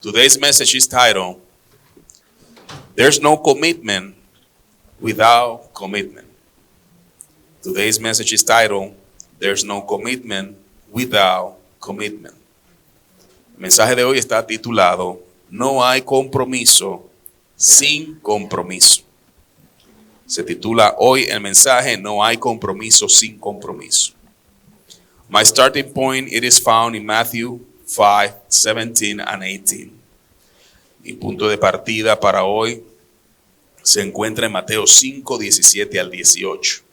Today's message is titled, There's No Commitment Without Commitment. Today's message is titled, There's No Commitment Without Commitment. El mensaje de hoy está titulado, No hay compromiso sin compromiso. Se titula hoy el mensaje, No hay compromiso sin compromiso. My starting point, it is found in Matthew 5, 17 and 18. Mi punto de partida para hoy se encuentra en Mateo 5, 17 al 18.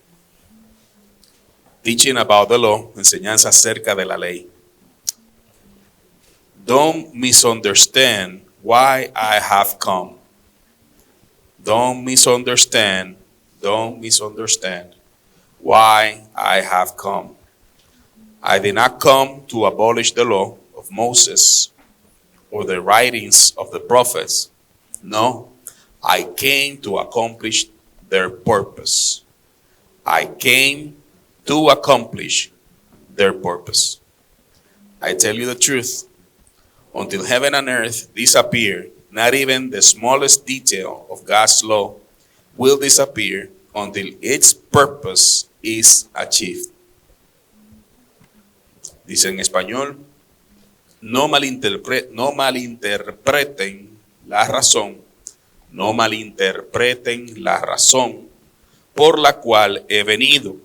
Teaching about the law, enseñanza acerca de la ley. Don't misunderstand why I have come. Don't misunderstand why I have come. I did not come to abolish the law of Moses or the writings of the prophets. No, I came to accomplish their purpose. I came to accomplish their purpose. I tell you the truth, until heaven and earth disappear, not even the smallest detail of God's law will disappear until its purpose is achieved. Dice en español, no malinterpreten la razón, no malinterpreten la razón por la cual he venido.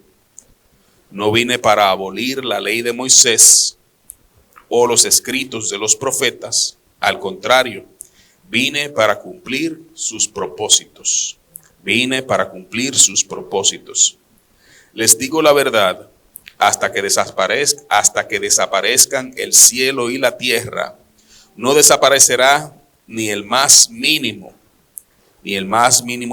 No vine para abolir la ley de Moisés o los escritos de los profetas. Al contrario, vine para cumplir sus propósitos. Vine para cumplir sus propósitos. Les digo la verdad, hasta que desaparezcan el cielo y la tierra, no desaparecerá ni el más mínimo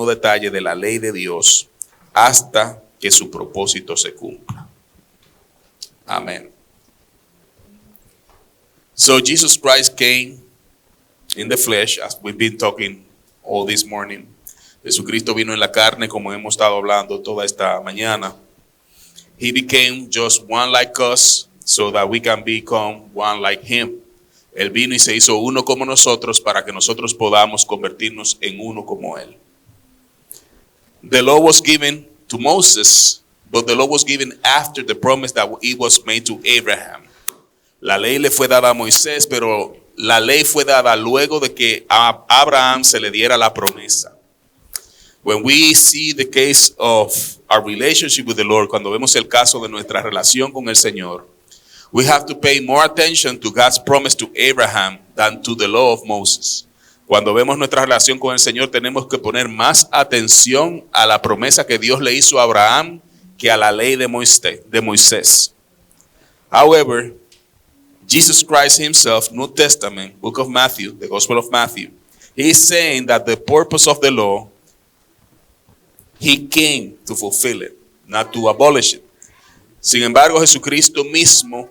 detalle de la ley de Dios hasta que su propósito se cumpla. Amén. So Jesus Christ came in the flesh, as we've been talking all this morning. Jesucristo vino en la carne, como hemos estado hablando toda esta mañana. He became just one like us so that we can become one like him. Él vino y se hizo uno como nosotros para que nosotros podamos convertirnos en uno como él. The law was given to Moses, but the law was given after the promise that it was made to Abraham. La ley le fue dada a Moisés, pero la ley fue dada luego de que a Abraham se le diera la promesa. When we see the case of our relationship with the Lord, cuando vemos el caso de nuestra relación con el Señor, we have to pay more attention to God's promise to Abraham than to the law of Moses. Cuando vemos nuestra relación con el Señor, tenemos que poner más atención a la promesa que Dios le hizo a Abraham que a la ley de Moisés. However, Jesus Christ himself, New Testament, Book of Matthew, the Gospel of Matthew, he is saying that the purpose of the law, he came to fulfill it, not to abolish it. Sin embargo, Jesucristo mismo,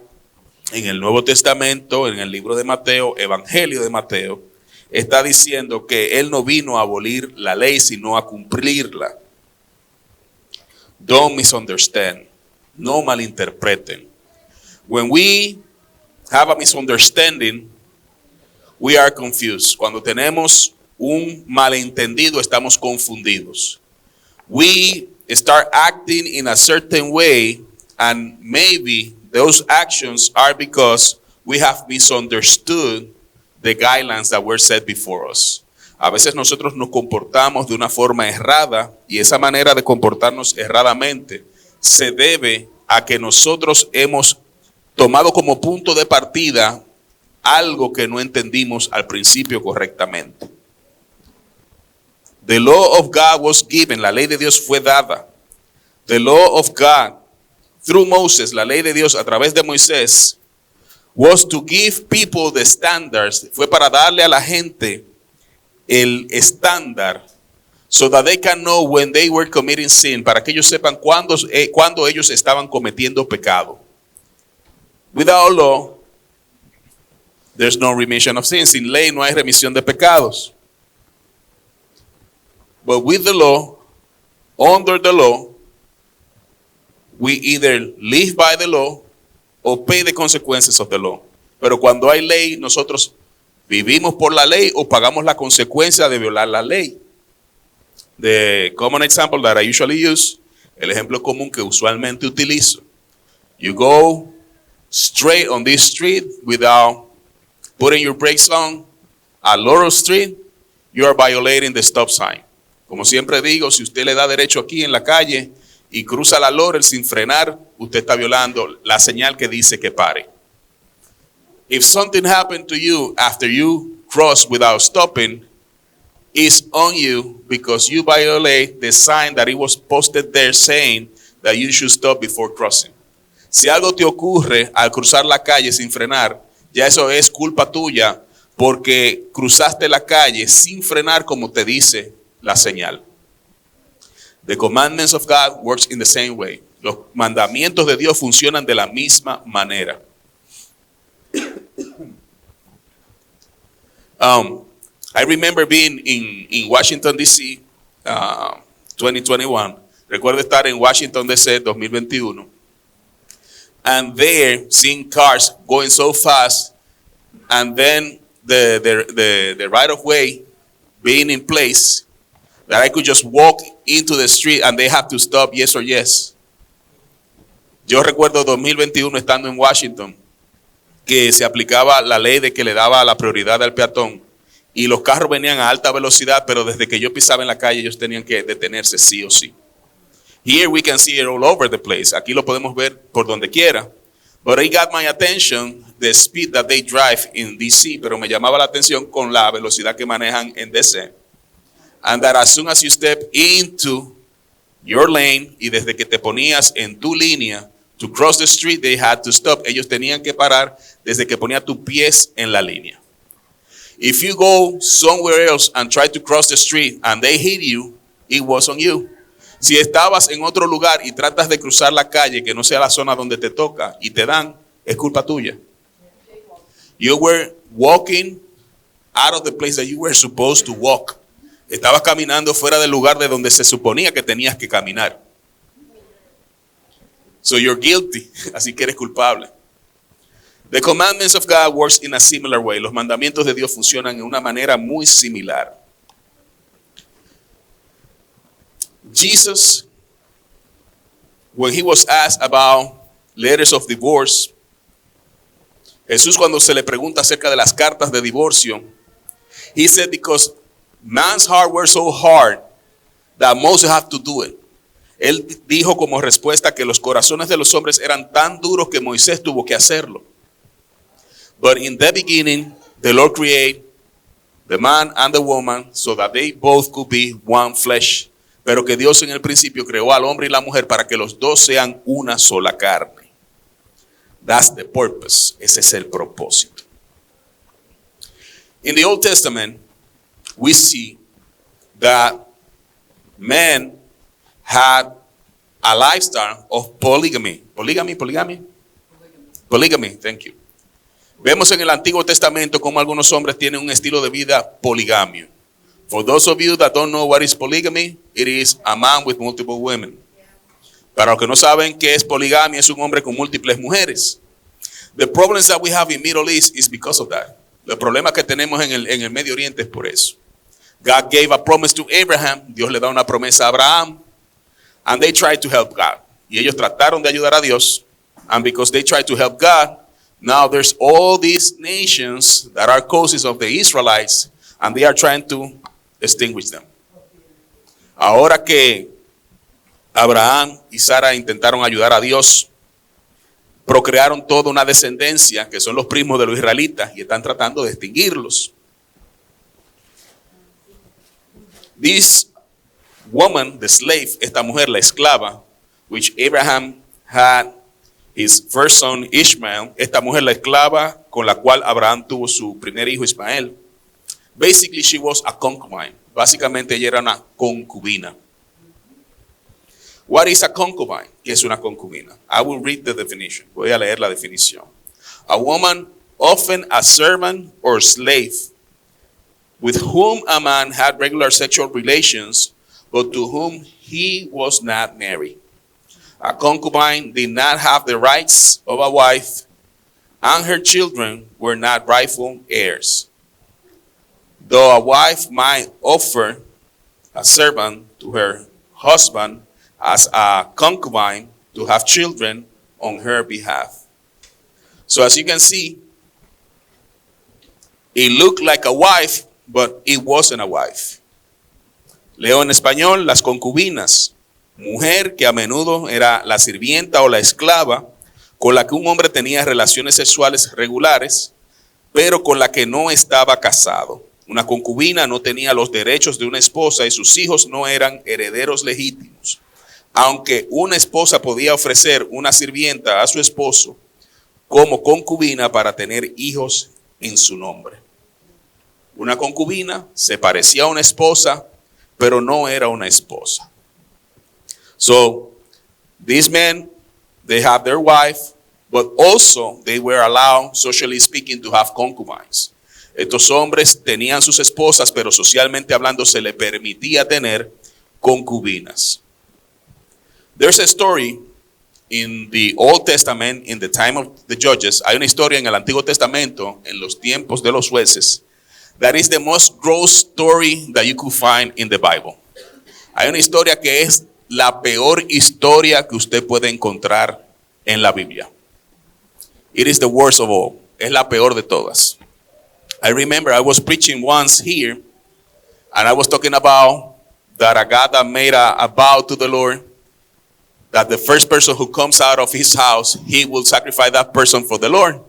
en el Nuevo Testamento, en el libro de Mateo, Evangelio de Mateo, está diciendo que él no vino a abolir la ley, sino a cumplirla. Don't misunderstand. No malinterpreten. When we have a misunderstanding, we are confused. Cuando tenemos un malentendido, estamos confundidos. We start acting in a certain way, and maybe those actions are because we have misunderstood the guidelines that were set before us. A veces nosotros nos comportamos de una forma errada, y esa manera de comportarnos erradamente se debe a que nosotros hemos tomado como punto de partida algo que no entendimos al principio correctamente. The law of God was given, la ley de Dios fue dada. The law of God through Moses, la ley de Dios a través de Moisés, was to give people the standards, fue para darle a la gente el estándar, so that they can know when they were committing sin, para que ellos sepan cuándo ellos estaban cometiendo pecado. Without law, there's no remission of sin. Sin ley no hay remisión de pecados. But with the law, under the law, we either live by the law or pay the consequences of the law. Pero cuando hay ley, nosotros ¿Vivimos por la ley o pagamos la consecuencia de violar la ley? The common example that I usually use, el ejemplo común que usualmente utilizo. You go straight on this street without putting your brakes on at Laurel Street, you are violating the stop sign. Como siempre digo, si usted le da derecho aquí en la calle y cruza la Laurel sin frenar, usted está violando la señal que dice que pare. If something happened to you after you cross without stopping, it's on you because you violate the sign that it was posted there saying that you should stop before crossing. Si algo te ocurre al cruzar la calle sin frenar, ya eso es culpa tuya porque cruzaste la calle sin frenar como te dice la señal. The commandments of God works in the same way. Los mandamientos de Dios funcionan de la misma manera. I remember being in Washington, D.C., 2021. Recuerdo estar en Washington, D.C., 2021. And there, seeing cars going so fast, and then the right-of-way being in place, that I could just walk into the street and they have to stop yes or yes. Yo recuerdo 2021 estando en Washington, que se aplicaba la ley de que le daba la prioridad al peatón y los carros venían a alta velocidad, pero desde que yo pisaba en la calle ellos tenían que detenerse sí o sí. Here we can see it all over the place. Aquí lo podemos ver por donde quiera. But it got my attention the speed that they drive in DC, pero me llamaba la atención con la velocidad que manejan en DC. And that as soon as you step into your lane y desde que te ponías en tu línea to cross the street, they had to stop. Ellos tenían que parar desde que ponía tus pies en la línea. If you go somewhere else and try to cross the street and they hit you, it was on you. Si estabas en otro lugar y tratas de cruzar la calle que no sea la zona donde te toca y te dan, es culpa tuya. You were walking out of the place that you were supposed to walk. Estabas caminando fuera del lugar de donde se suponía que tenías que caminar. So you're guilty, así que eres culpable. The commandments of God works in a similar way. Los mandamientos de Dios funcionan en una manera muy similar. Jesus, when he was asked about letters of divorce, Jesús cuando se le pregunta acerca de las cartas de divorcio, he said because man's heart works so hard that Moses had to do it. Él dijo como respuesta que los corazones de los hombres eran tan duros que Moisés tuvo que hacerlo. But in the beginning, the Lord created the man and the woman so that they both could be one flesh. Pero que Dios en el principio creó al hombre y la mujer para que los dos sean una sola carne. That's the purpose. Ese es el propósito. In the Old Testament, we see that men had a lifestyle of polygamy. Polygamy, thank you. Vemos en el Antiguo Testamento cómo algunos hombres tienen un estilo de vida poligamio. For those of you that don't know what is polygamy, it is a man with multiple women. Para los que no saben qué es poligamia, es un hombre con múltiples mujeres. The problems that we have in Middle East is because of that. El problema que tenemos en el Medio Oriente es por eso. God gave a promise to Abraham. Dios le da una promesa a Abraham. And they tried to help God. Y ellos trataron de ayudar a Dios. And because they tried to help God, now there's all these nations that are cousins of the Israelites. And they are trying to extinguish them. Ahora que Abraham y Sara intentaron ayudar a Dios, procrearon toda una descendencia que son los primos de los israelitas y están tratando de extinguirlos. This woman, the slave, esta mujer, la esclava, which Abraham had his first son Ishmael, esta mujer, la esclava con la cual Abraham tuvo su primer hijo Ismael. Basically, she was a concubine. Básicamente, ella era una concubina. What is a concubine? ¿Qué es una concubina? I will read the definition. Voy a leer la definición. A woman, often a servant or slave, with whom a man had regular sexual relations, but to whom he was not married. A concubine did not have the rights of a wife, and her children were not rightful heirs. Though a wife might offer a servant to her husband as a concubine to have children on her behalf. So as you can see, it looked like a wife, but it wasn't a wife. Leo en español, las concubinas, mujer que a menudo era la sirvienta o la esclava con la que un hombre tenía relaciones sexuales regulares, pero con la que no estaba casado. Una concubina no tenía los derechos de una esposa y sus hijos no eran herederos legítimos. Aunque una esposa podía ofrecer una sirvienta a su esposo como concubina para tener hijos en su nombre. Una concubina se parecía a una esposa, pero no era una esposa. So, these men, they have their wife, but also they were allowed, socially speaking, to have concubines. Estos hombres tenían sus esposas, pero socialmente hablando se les permitía tener concubinas. There's a story in the Old Testament, in the time of the Judges. Hay una historia en el Antiguo Testamento, en los tiempos de los jueces, that is the most gross story that you could find in the Bible. Hay una historia que es la peor historia que usted puede encontrar en la Biblia. It is the worst of all. Es la peor de todas. I remember I was preaching once here, and I was talking about that a God that made a vow to the Lord, that the first person who comes out of his house, he will sacrifice that person for the Lord.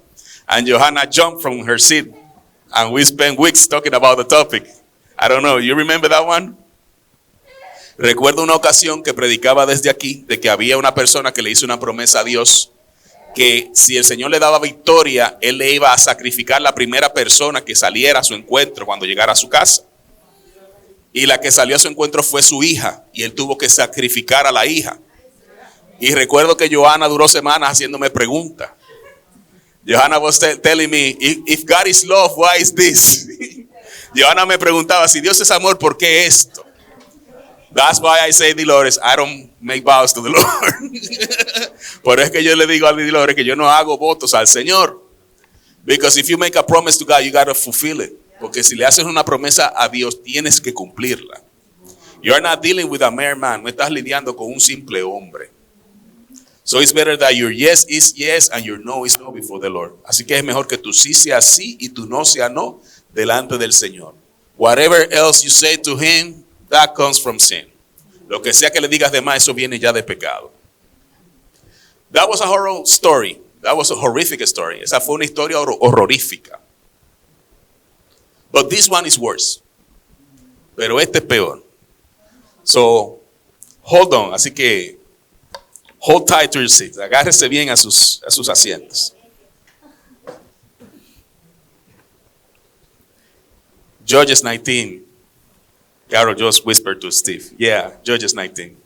And Johanna jumped from her seat, and we spent weeks talking about the topic. I don't know, you remember that one? Recuerdo una ocasión que predicaba desde aquí, de que había una persona que le hizo una promesa a Dios, que si el Señor le daba victoria, Él le iba a sacrificar la primera persona que saliera a su encuentro cuando llegara a su casa. Y la que salió a su encuentro fue su hija, y Él tuvo que sacrificar a la hija. Y recuerdo que Johanna duró semanas haciéndome preguntas. Johanna was telling me, if God is love, why is this? Johanna me preguntaba, si Dios es amor, ¿por qué esto? That's why I say, Dolores, I don't make vows to the Lord. Por eso es que yo le digo a Dolores que yo no hago votos al Señor. Because if you make a promise to God, you got to fulfill it. Porque si le haces una promesa a Dios, tienes que cumplirla. You are not dealing with a mere man. No estás lidiando con un simple hombre. So it's better that your yes is yes and your no is no before the Lord. Así que es mejor que tu sí sea sí y tu no sea no delante del Señor. Whatever else you say to him, that comes from sin. Lo que sea que le digas de más, eso viene ya de pecado. That was a horror story. That was a horrific story. Esa fue una historia horrorífica. But this one is worse. Pero este es peor. So, hold on. Así que, hold tight to your seats. Agárrese bien a sus asientos. Judges 19. Carol just whispered to Steve. Yeah, Judges 19.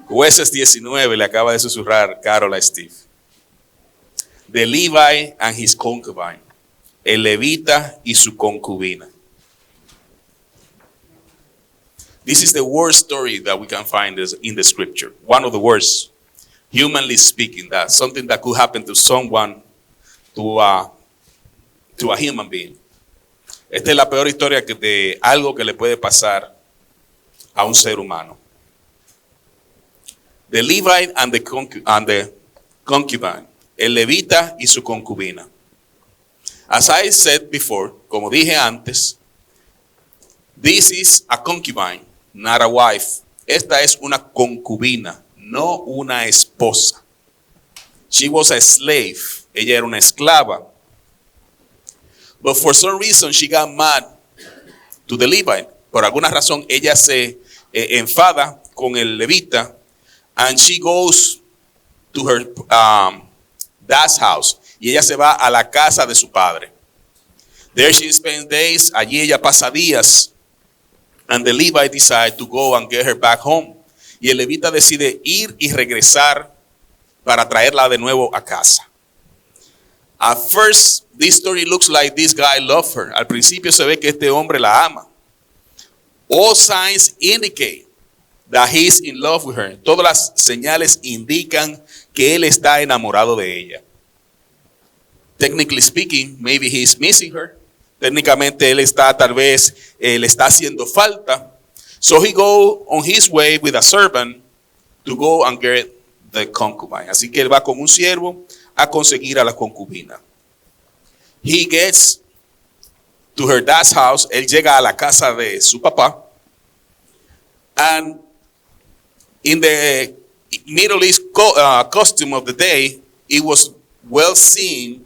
Jueces 19 le acaba de susurrar Carol a Steve. The Levi and his concubine. El levita y su concubina. This is the worst story that we can find in the scripture. One of the worst, humanly speaking, that something that could happen to someone, to a human being. Esta es la peor historia de algo que le puede pasar a un ser humano. The Levite and the concubine. El levita y su concubina. As I said before, como dije antes, this is a concubine, not a wife. Esta es una concubina, no una esposa. She was a slave. Ella era una esclava. But for some reason she got mad to the Levite. Por alguna razón ella se enfada con el levita, and she goes to her dad's house. Y ella se va a la casa de su padre. There she spends days. Allí ella pasa días. And the Levite decides to go and get her back home. Y el levita decide ir y regresar para traerla de nuevo a casa. At first, this story looks like this guy loved her. Al principio se ve que este hombre la ama. All signs indicate that he's in love with her. Todas las señales indican que él está enamorado de ella. Technically speaking, maybe he's missing her. Técnicamente él está tal vez, le está haciendo falta. So he go on his way with a servant to go and get the concubine. Así que él va con un siervo a conseguir a la concubina. He gets to her dad's house. Él llega a la casa de su papá. And in the Middle East custom of the day, it was well seen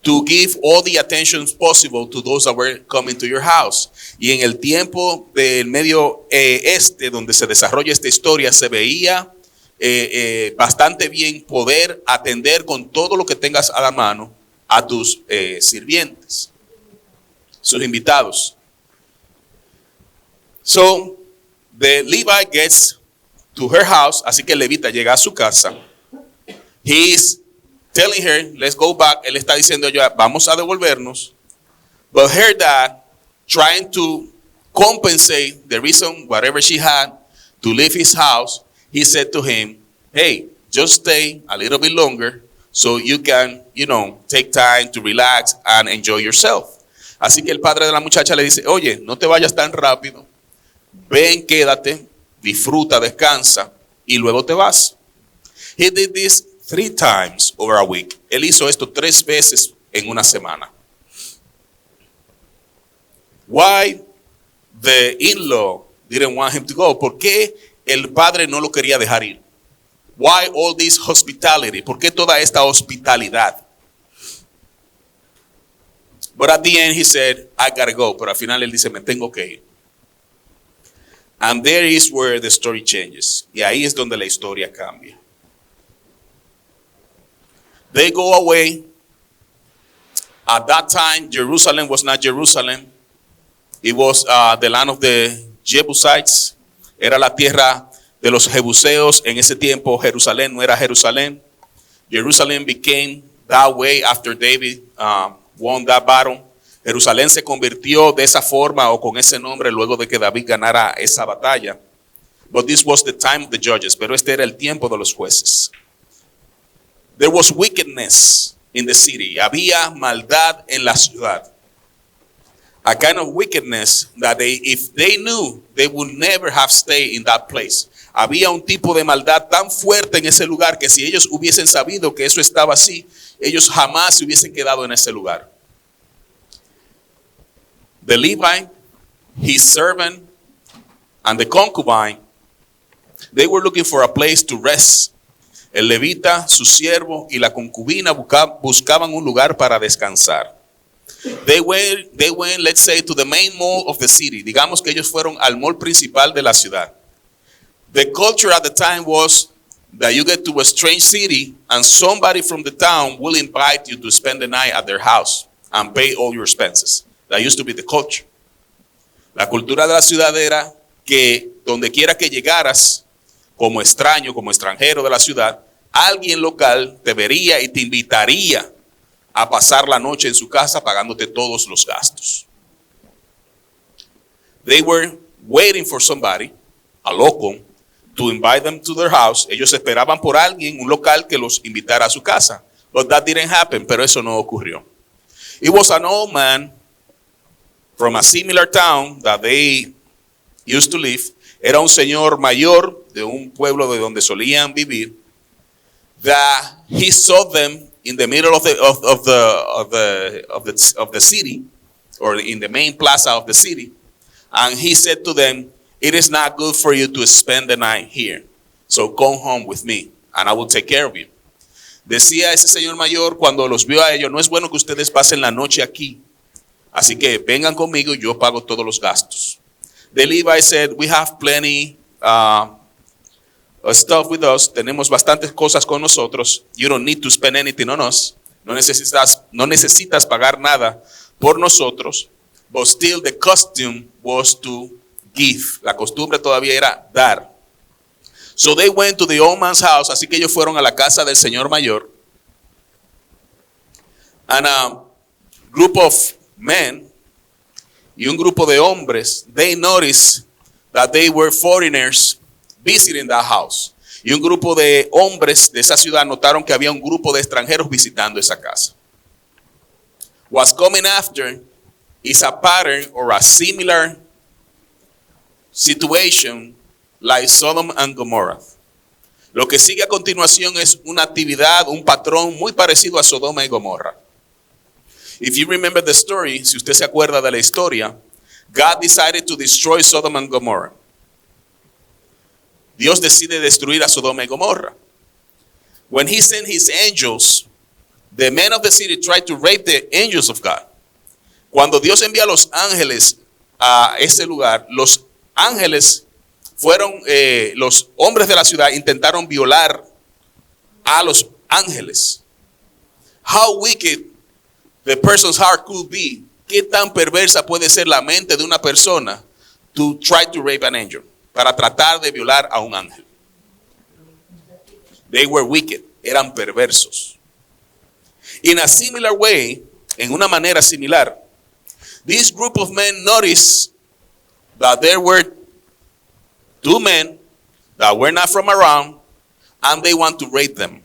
to give all the attention possible to those that were coming to your house. Y en el tiempo del Medio donde se desarrolla esta historia, se veía bastante bien poder atender con todo lo que tengas a la mano a tus sirvientes, sus invitados. So, the Levite gets to her house, así que el levita llega a su casa. He's telling her, let's go back. Él está diciendo ya, vamos a devolvernos. But her dad, trying to compensate the reason, whatever she had, to leave his house, he said to him, hey, just stay a little bit longer so you can, take time to relax and enjoy yourself. Así que el padre de la muchacha le dice, oye, no te vayas tan rápido. Ven, quédate, disfruta, descansa y luego te vas. He did this 3 times over a week. Él hizo esto 3 veces en una semana. Why the in-law didn't want him to go? ¿Por qué el padre no lo quería dejar ir? Why all this hospitality? ¿Por qué toda esta hospitalidad? But at the end he said, I gotta go. Pero al final él dice, me tengo que ir. And there is where the story changes. Y ahí es donde la historia cambia. They go away. At that time, Jerusalem was not Jerusalem. It was the land of the Jebusites. Era la tierra de los jebuseos. En ese tiempo, Jerusalén no era Jerusalén. Jerusalem became that way after David won that battle. Jerusalén se convirtió de esa forma o con ese nombre luego de que David ganara esa batalla. But this was the time of the judges. Pero este era el tiempo de los jueces. There was wickedness in the city. Había maldad en la ciudad. A kind of wickedness that if they knew, they would never have stayed in that place. Había un tipo de maldad tan fuerte en ese lugar que si ellos hubiesen sabido que eso estaba así, ellos jamás se hubiesen quedado en ese lugar. The Levite, his servant, and the concubine, they were looking for a place to rest. El levita, su siervo y la concubina buscaban un lugar para descansar. They went, let's say, to the main mall of the city. Digamos que ellos fueron al mall principal de la ciudad. The culture at the time was that you get to a strange city and somebody from the town will invite you to spend the night at their house and pay all your expenses. That used to be the culture. La cultura de la ciudad era que donde quiera que llegaras, como extraño, como extranjero de la ciudad, alguien local te vería y te invitaría a pasar la noche en su casa pagándote todos los gastos. They were waiting for somebody, a local, to invite them to their house. Ellos esperaban por alguien, un local que los invitara a su casa. But that didn't happen, pero eso no ocurrió. It was an old man from a similar town that they used to live. Era un señor mayor de un pueblo de donde solían vivir. That he saw them in the middle of the city, or in the main plaza of the city, and he said to them, "It is not good for you to spend the night here. So come home with me, and I will take care of you." Decía ese señor mayor cuando los vio a ellos, no es bueno que ustedes pasen la noche aquí. Así que vengan conmigo y yo pago todos los gastos. The Levite said, we have plenty stuff with us. Tenemos bastantes cosas con nosotros. You don't need to spend anything on us. No necesitas pagar nada por nosotros. But still the custom was to give. La costumbre todavía era dar. So they went to the old man's house. Así que ellos fueron a la casa del señor mayor. And a group of men y un grupo de hombres, they noticed that they were foreigners visiting that house. Y un grupo de hombres de esa ciudad notaron que había un grupo de extranjeros visitando esa casa. What's coming after is a pattern or a similar situation like Sodom and Gomorrah. Lo que sigue a continuación es una actividad, un patrón muy parecido a Sodoma y Gomorra. If you remember the story, si usted se acuerda de la historia, God decided to destroy Sodom and Gomorrah. Dios decide destruir a Sodoma y Gomorra. When he sent his angels, the men of the city tried to rape the angels of God. Cuando Dios envía a los ángeles a ese lugar, los ángeles fueron, los hombres de la ciudad intentaron violar a los ángeles. How wicked the person's heart could be. ¿Qué tan perversa puede ser la mente de una persona to try to rape an angel? Para tratar de violar a un ángel. They were wicked. Eran perversos. In a similar way, en una manera similar, this group of men noticed that there were two men that were not from around and they want to rape them.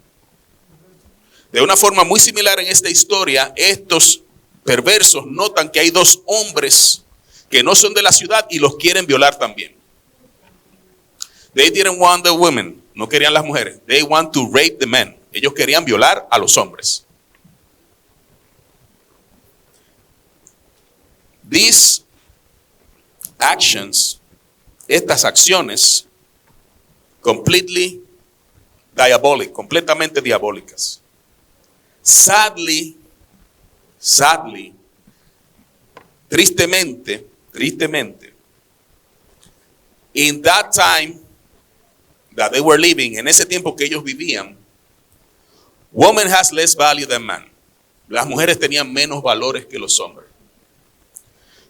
De una forma muy similar en esta historia, estos perversos notan que hay dos hombres que no son de la ciudad y los quieren violar también. They didn't want the women, no querían las mujeres. They want to rape the men. Ellos querían violar a los hombres. These actions, estas acciones, completely diabolic, completamente diabólicas. Sadly, tristemente, in that time that they were living, en ese tiempo que ellos vivían, woman has less value than man. Las mujeres tenían menos valores que los hombres.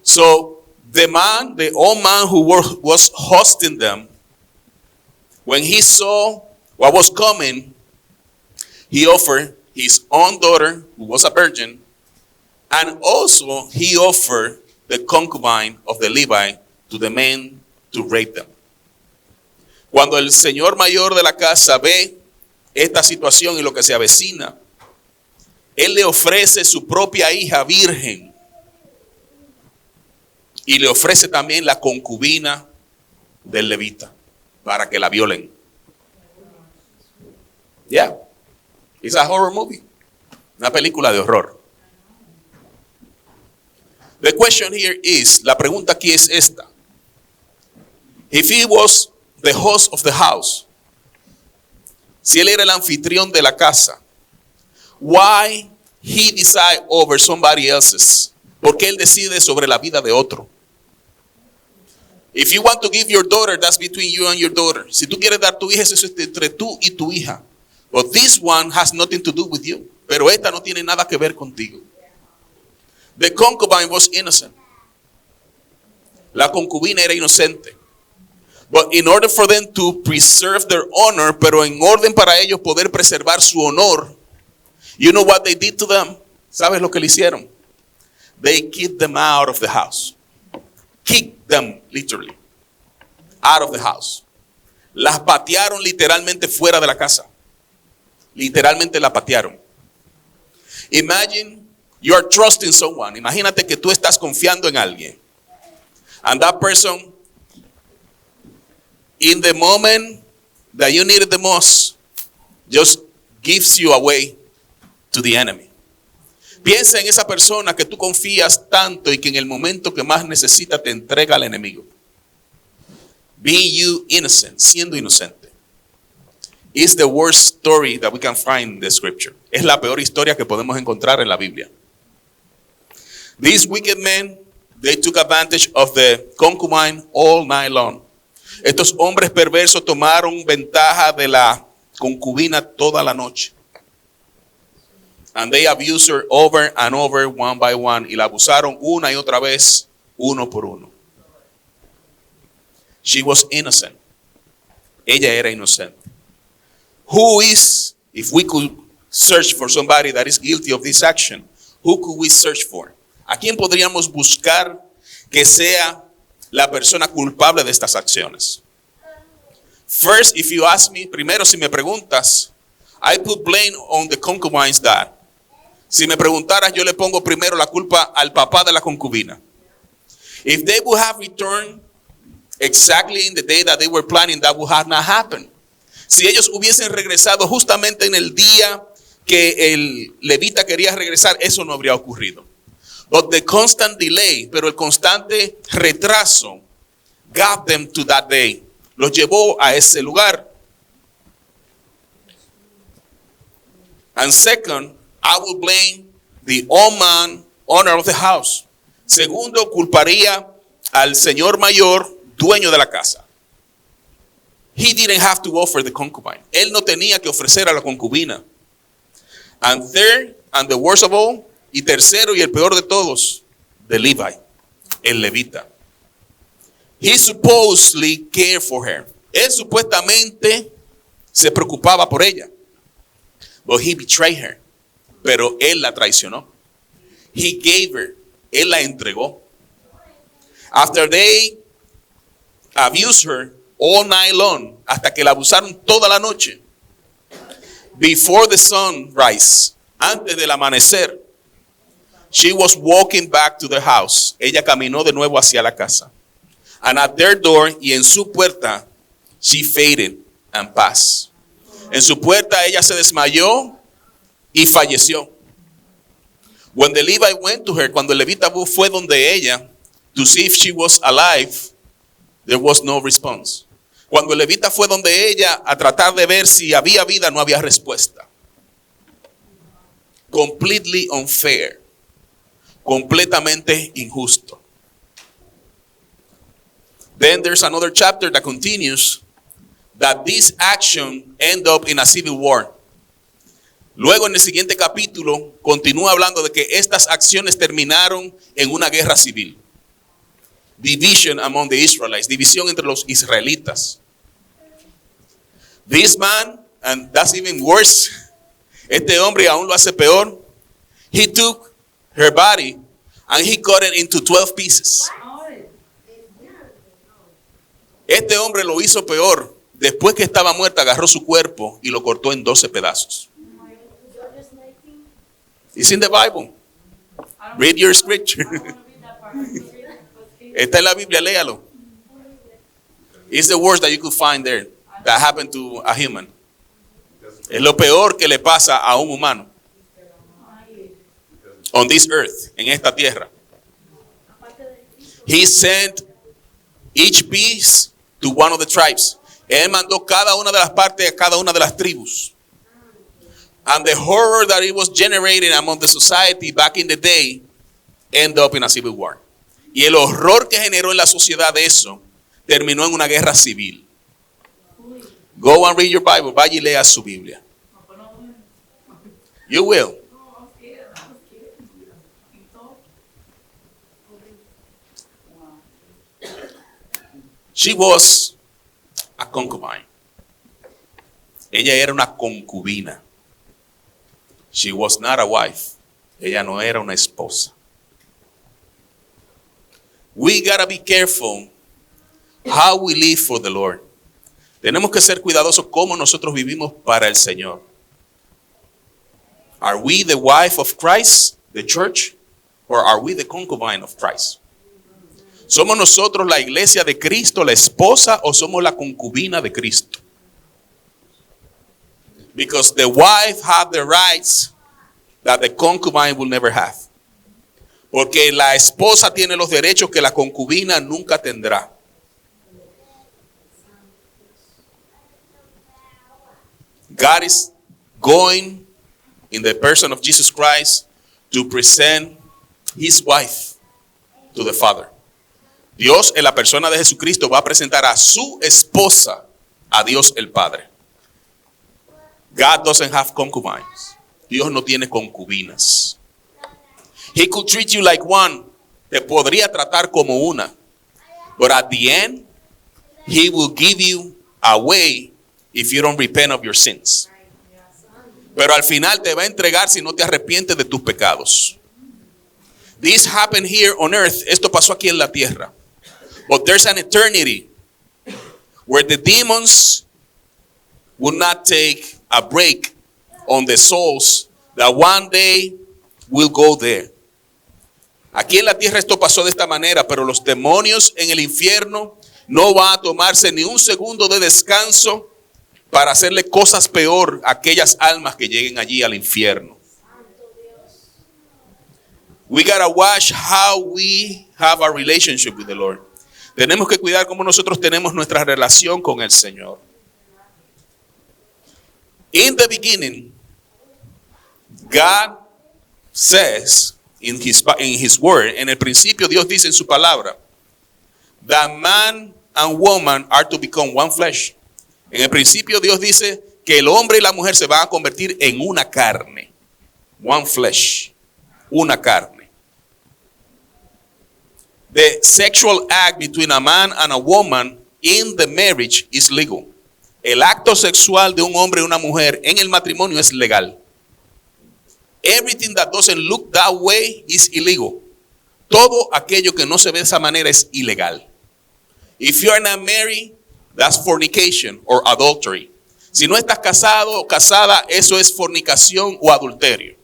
So the old man who was hosting them, when he saw what was coming, he offered his own daughter, who was a virgin, and also he offered the concubine of the Levite to the men to rape them. Cuando el señor mayor de la casa ve esta situación y lo que se avecina, él le ofrece su propia hija virgen y le ofrece también la concubina del levita para que la violen. Yeah, it's a horror movie, una película de horror. The question here is, la pregunta aquí es esta. If he was the host of the house, si él era el anfitrión de la casa, why he decide over somebody else's? ¿Por qué él decide sobre la vida de otro? If you want to give your daughter, that's between you and your daughter. Si tú quieres dar tu hija, eso es entre tú y tu hija. But this one has nothing to do with you. Pero esta no tiene nada que ver contigo. The concubine was innocent. La concubina era inocente. But in order for them to preserve their honor, pero en orden para ellos poder preservar su honor, you know what they did to them? ¿Sabes lo que le hicieron? They kicked them out of the house. Kicked them literally out of the house. Las patearon literalmente fuera de la casa. Literalmente la patearon. Imagine you are trusting someone. Imagínate que tú estás confiando en alguien. And that person, in the moment that you need it the most, just gives you away to the enemy. Piensa en esa persona que tú confías tanto y que en el momento que más necesita te entrega al enemigo. Being you innocent, siendo inocente. Is the worst story that we can find in the scripture. Es la peor historia que podemos encontrar en la Biblia. These wicked men, they took advantage of the concubine all night long. Estos hombres perversos tomaron ventaja de la concubina toda la noche. And they abused her over and over, one by one. Y la abusaron una y otra vez, uno por uno. She was innocent. Ella era inocente. Who is, if we could search for somebody that is guilty of this action, who could we search for? ¿A quién podríamos buscar que sea la persona culpable de estas acciones? First, if you ask me, primero si me preguntas, I put blame on the concubine's dad. Si me preguntaras, yo le pongo primero la culpa al papá de la concubina. If they would have returned exactly in the day that they were planning, that would have not happened. Si ellos hubiesen regresado justamente en el día que el levita quería regresar, eso no habría ocurrido. But the constant delay, pero el constante retraso, got them to that day. Los llevó a ese lugar. And second, I will blame the old man, owner of the house. Segundo, culparía al señor mayor, dueño de la casa. He didn't have to offer the concubine. Él no tenía que ofrecer a la concubina. And third, and the worst of all, y tercero y el peor de todos, the Levite, el levita. He supposedly cared for her. Él supuestamente se preocupaba por ella. But he betrayed her. Pero él la traicionó. He gave her. Él la entregó. After they abused her all night long, hasta que la abusaron toda la noche. Before the sunrise, antes del amanecer, she was walking back to the house. Ella caminó de nuevo hacia la casa. And at their door, y en su puerta, she faded and passed. En su puerta ella se desmayó y falleció. When the Levite went to her, cuando el levita fue donde ella, to see if she was alive, there was no response. Cuando el levita fue donde ella a tratar de ver si había vida, no había respuesta. Completely unfair. Completamente injusto. Then there's another chapter that continues that this action end up in a civil war. Luego en el siguiente capítulo continúa hablando de que estas acciones terminaron en una guerra civil. Division among the Israelites, división entre los israelitas. This man, and that's even worse, este hombre aún lo hace peor. He took her body and he cut it into 12 pieces. Este hombre lo hizo peor. Después que estaba muerta, agarró su cuerpo y lo cortó en 12 pedazos. It's in the Bible. Read your scripture. Está en la Biblia, léalo. It's the worst that you could find there that happened to a human. Es lo peor que le pasa a un humano. On this earth, en esta tierra. He sent each piece to one of the tribes. Él mandó cada una de las partes a cada una de las tribus. And the horror that it was generating among the society back in the day ended up in a civil war. Y el horror que generó en la sociedad eso terminó en una guerra civil. Go and read your Bible. Vaya y lea su Biblia. You will. She was a concubine. Ella era una concubina. She was not a wife. Ella no era una esposa. We gotta be careful how we live for the Lord. Tenemos que ser cuidadosos cómo nosotros vivimos para el Señor. Are we the wife of Christ, the church, or are we the concubine of Christ? ¿Somos nosotros la iglesia de Cristo, la esposa, o somos la concubina de Cristo? Because the wife had the rights that the concubine will never have. Porque la esposa tiene los derechos que la concubina nunca tendrá. God is going in the person of Jesus Christ to present his wife to the Father. Dios en la persona de Jesucristo va a presentar a su esposa a Dios el Padre. God doesn't have concubines. Dios no tiene concubinas. He could treat you like one. Te podría tratar como una. But at the end, he will give you away if you don't repent of your sins. Pero al final te va a entregar si no te arrepientes de tus pecados. This happened here on earth. Esto pasó aquí en la tierra. But there's an eternity where the demons will not take a break on the souls that one day will go there. Aquí en la tierra esto pasó de esta manera, pero los demonios en el infierno no van a tomarse ni un segundo de descanso para hacerle cosas peor a aquellas almas que lleguen allí al infierno. We gotta watch how we have our relationship with the Lord. Tenemos que cuidar cómo nosotros tenemos nuestra relación con el Señor. In the beginning, God says in his word, en el principio Dios dice en su palabra, that man and woman are to become one flesh. En el principio Dios dice que el hombre y la mujer se van a convertir en una carne. One flesh. Una carne. The sexual act between a man and a woman in the marriage is legal. El acto sexual de un hombre y una mujer en el matrimonio es legal. Everything that doesn't look that way is illegal. Todo aquello que no se ve de esa manera es ilegal. If you are not married, that's fornication or adultery. Si no estás casado o casada, eso es fornicación o adulterio.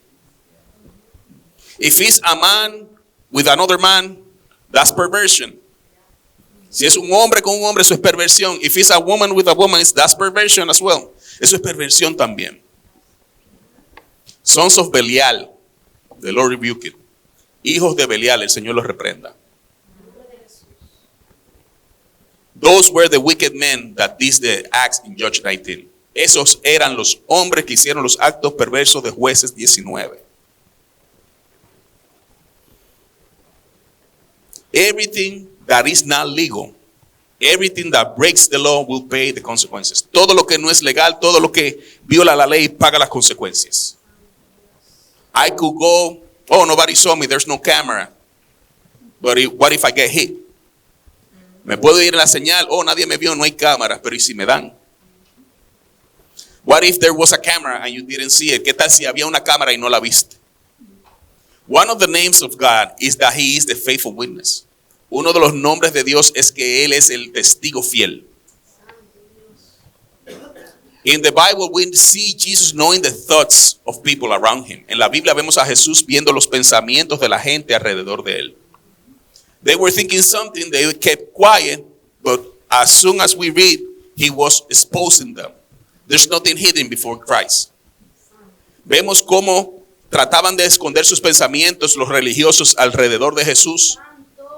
If it's a man with another man, that's perversion. Si es un hombre con un hombre, eso es perversión. If it's a woman with a woman, that's perversion as well. Eso es perversión también. Sons of Belial, the Lord rebuke it. Hijos de Belial, el Señor los reprenda. Those were the wicked men that did the acts in Judges 19. Esos eran los hombres que hicieron los actos perversos de Jueces 19. Everything that is not legal, everything that breaks the law will pay the consequences. Todo lo que no es legal, todo lo que viola la ley, paga las consecuencias. I could go, oh, nobody saw me, there's no camera. But what if I get hit? Me puedo ir a la señal, oh, nadie me vio, no hay cámaras, pero ¿y si me dan? What if there was a camera and you didn't see it? ¿Qué tal si había una cámara y no la viste? One of the names of God is that He is the faithful witness. Uno de los nombres de Dios es que Él es el testigo fiel. In the Bible, we see Jesus knowing the thoughts of people around Him. En la Biblia vemos a Jesús viendo los pensamientos de la gente alrededor de Él. They were thinking something, they kept quiet, but as soon as we read, He was exposing them. There's nothing hidden before Christ. Vemos cómo trataban de esconder sus pensamientos los religiosos alrededor de Jesús,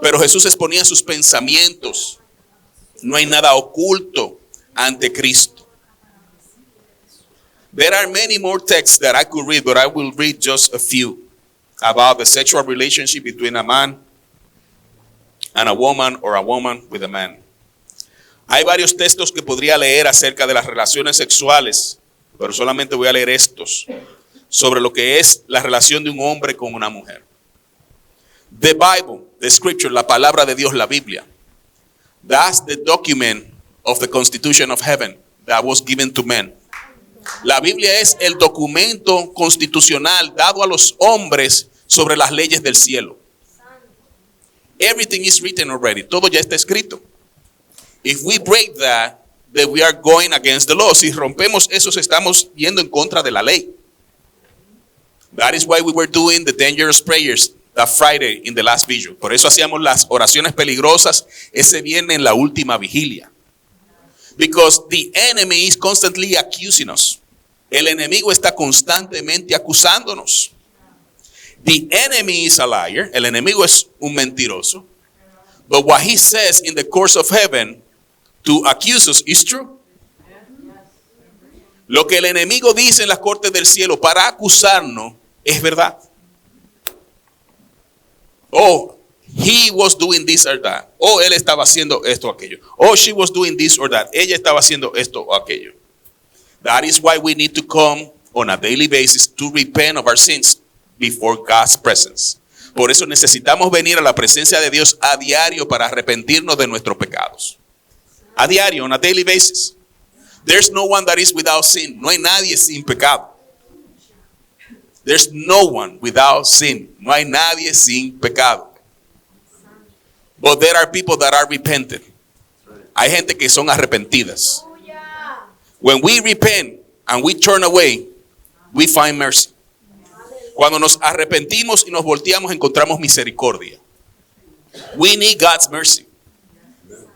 pero Jesús exponía sus pensamientos. No hay nada oculto ante Cristo. There are many more texts that I could read, but I will read just a few about the sexual relationship between a man and a woman or a woman with a man. Hay varios textos que podría leer acerca de las relaciones sexuales, pero solamente voy a leer estos, sobre lo que es la relación de un hombre con una mujer. The Bible, the scripture, la palabra de Dios, la Biblia, that's the document of the constitution of heaven that was given to men. La Biblia es el documento constitucional dado a los hombres sobre las leyes del cielo. Everything is written already. Todo ya está escrito. If we break that, then we are going against the law. Si rompemos eso, estamos yendo en contra de la ley. That is why we were doing the dangerous prayers that Friday in the last vigil. Por eso hacíamos las oraciones peligrosas ese viernes en la última vigilia. Because the enemy is constantly accusing us. El enemigo está constantemente acusándonos. The enemy is a liar. El enemigo es un mentiroso. But what he says in the courts of heaven to accuse us is true. Lo que el enemigo dice en las cortes del cielo para acusarnos es verdad. Oh, he was doing this or that. Oh, él estaba haciendo esto o aquello. Oh, she was doing this or that. Ella estaba haciendo esto o aquello. That is why we need to come on a daily basis to repent of our sins before God's presence. Por eso necesitamos venir a la presencia de Dios a diario para arrepentirnos de nuestros pecados. A diario, on a daily basis. There's no one that is without sin. No hay nadie sin pecado. There's no one without sin. No hay nadie sin pecado. But there are people that are repentant. Hay gente que son arrepentidas. When we repent and we turn away, we find mercy. Cuando nos arrepentimos y nos volteamos, encontramos misericordia. We need God's mercy.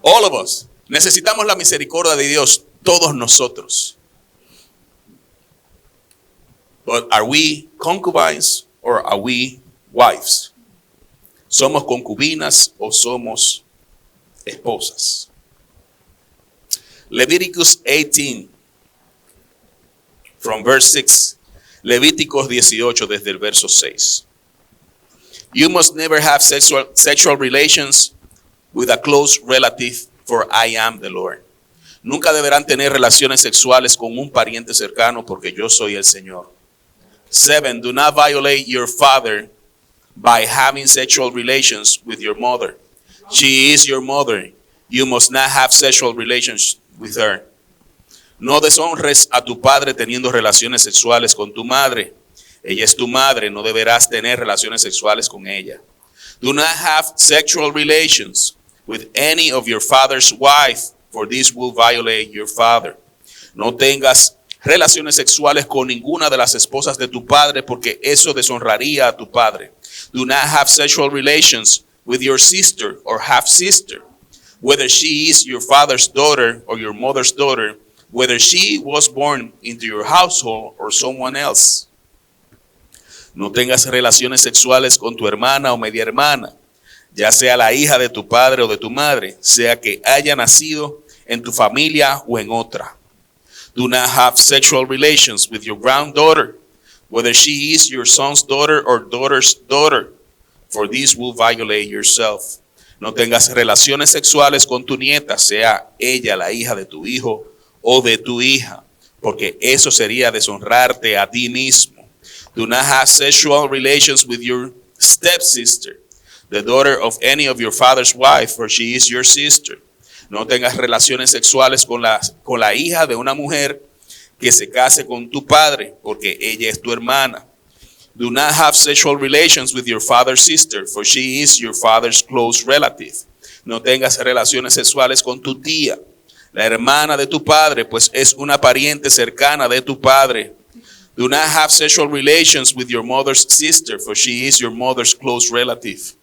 All of us. Necesitamos la misericordia de Dios, todos nosotros. But are we concubines or are we wives? ¿Somos concubinas o somos esposas? Leviticus 18, from verse 6. Levíticos 18, desde el verso 6. You must never have sexual relations with a close relative, for I am the Lord. Nunca deberán tener relaciones sexuales con un pariente cercano, porque yo soy el Señor. 7. Do not violate your father by having sexual relations with your mother. She is your mother. You must not have sexual relations with her. No deshonres a tu padre teniendo relaciones sexuales con tu madre. Ella es tu madre, no deberás tener relaciones sexuales con ella. Do not have sexual relations with any of your father's wife, for this will violate your father. No tengas relaciones sexuales con ninguna de las esposas de tu padre, porque eso deshonraría a tu padre. Do not have sexual relations with your sister or half-sister, whether she is your father's daughter or your mother's daughter, whether she was born into your household or someone else. No tengas relaciones sexuales con tu hermana o media hermana, ya sea la hija de tu padre o de tu madre, sea que haya nacido en tu familia o en otra. Do not have sexual relations with your granddaughter, whether she is your son's daughter or daughter's daughter, for this will violate yourself. No tengas relaciones sexuales con tu nieta, sea ella la hija de tu hijo o de tu hija, porque eso sería deshonrarte a ti mismo. Do not have sexual relations with your stepsister, the daughter of any of your father's wife, for she is your sister. No tengas relaciones sexuales con la hija de una mujer que se case con tu padre, porque ella es tu hermana. Do not have sexual relations with your father's sister, for she is your father's close relative. No tengas relaciones sexuales con tu tía, la hermana de tu padre, pues es una pariente cercana de tu padre. Do not have sexual relations with your mother's sister, for she is your mother's close relative.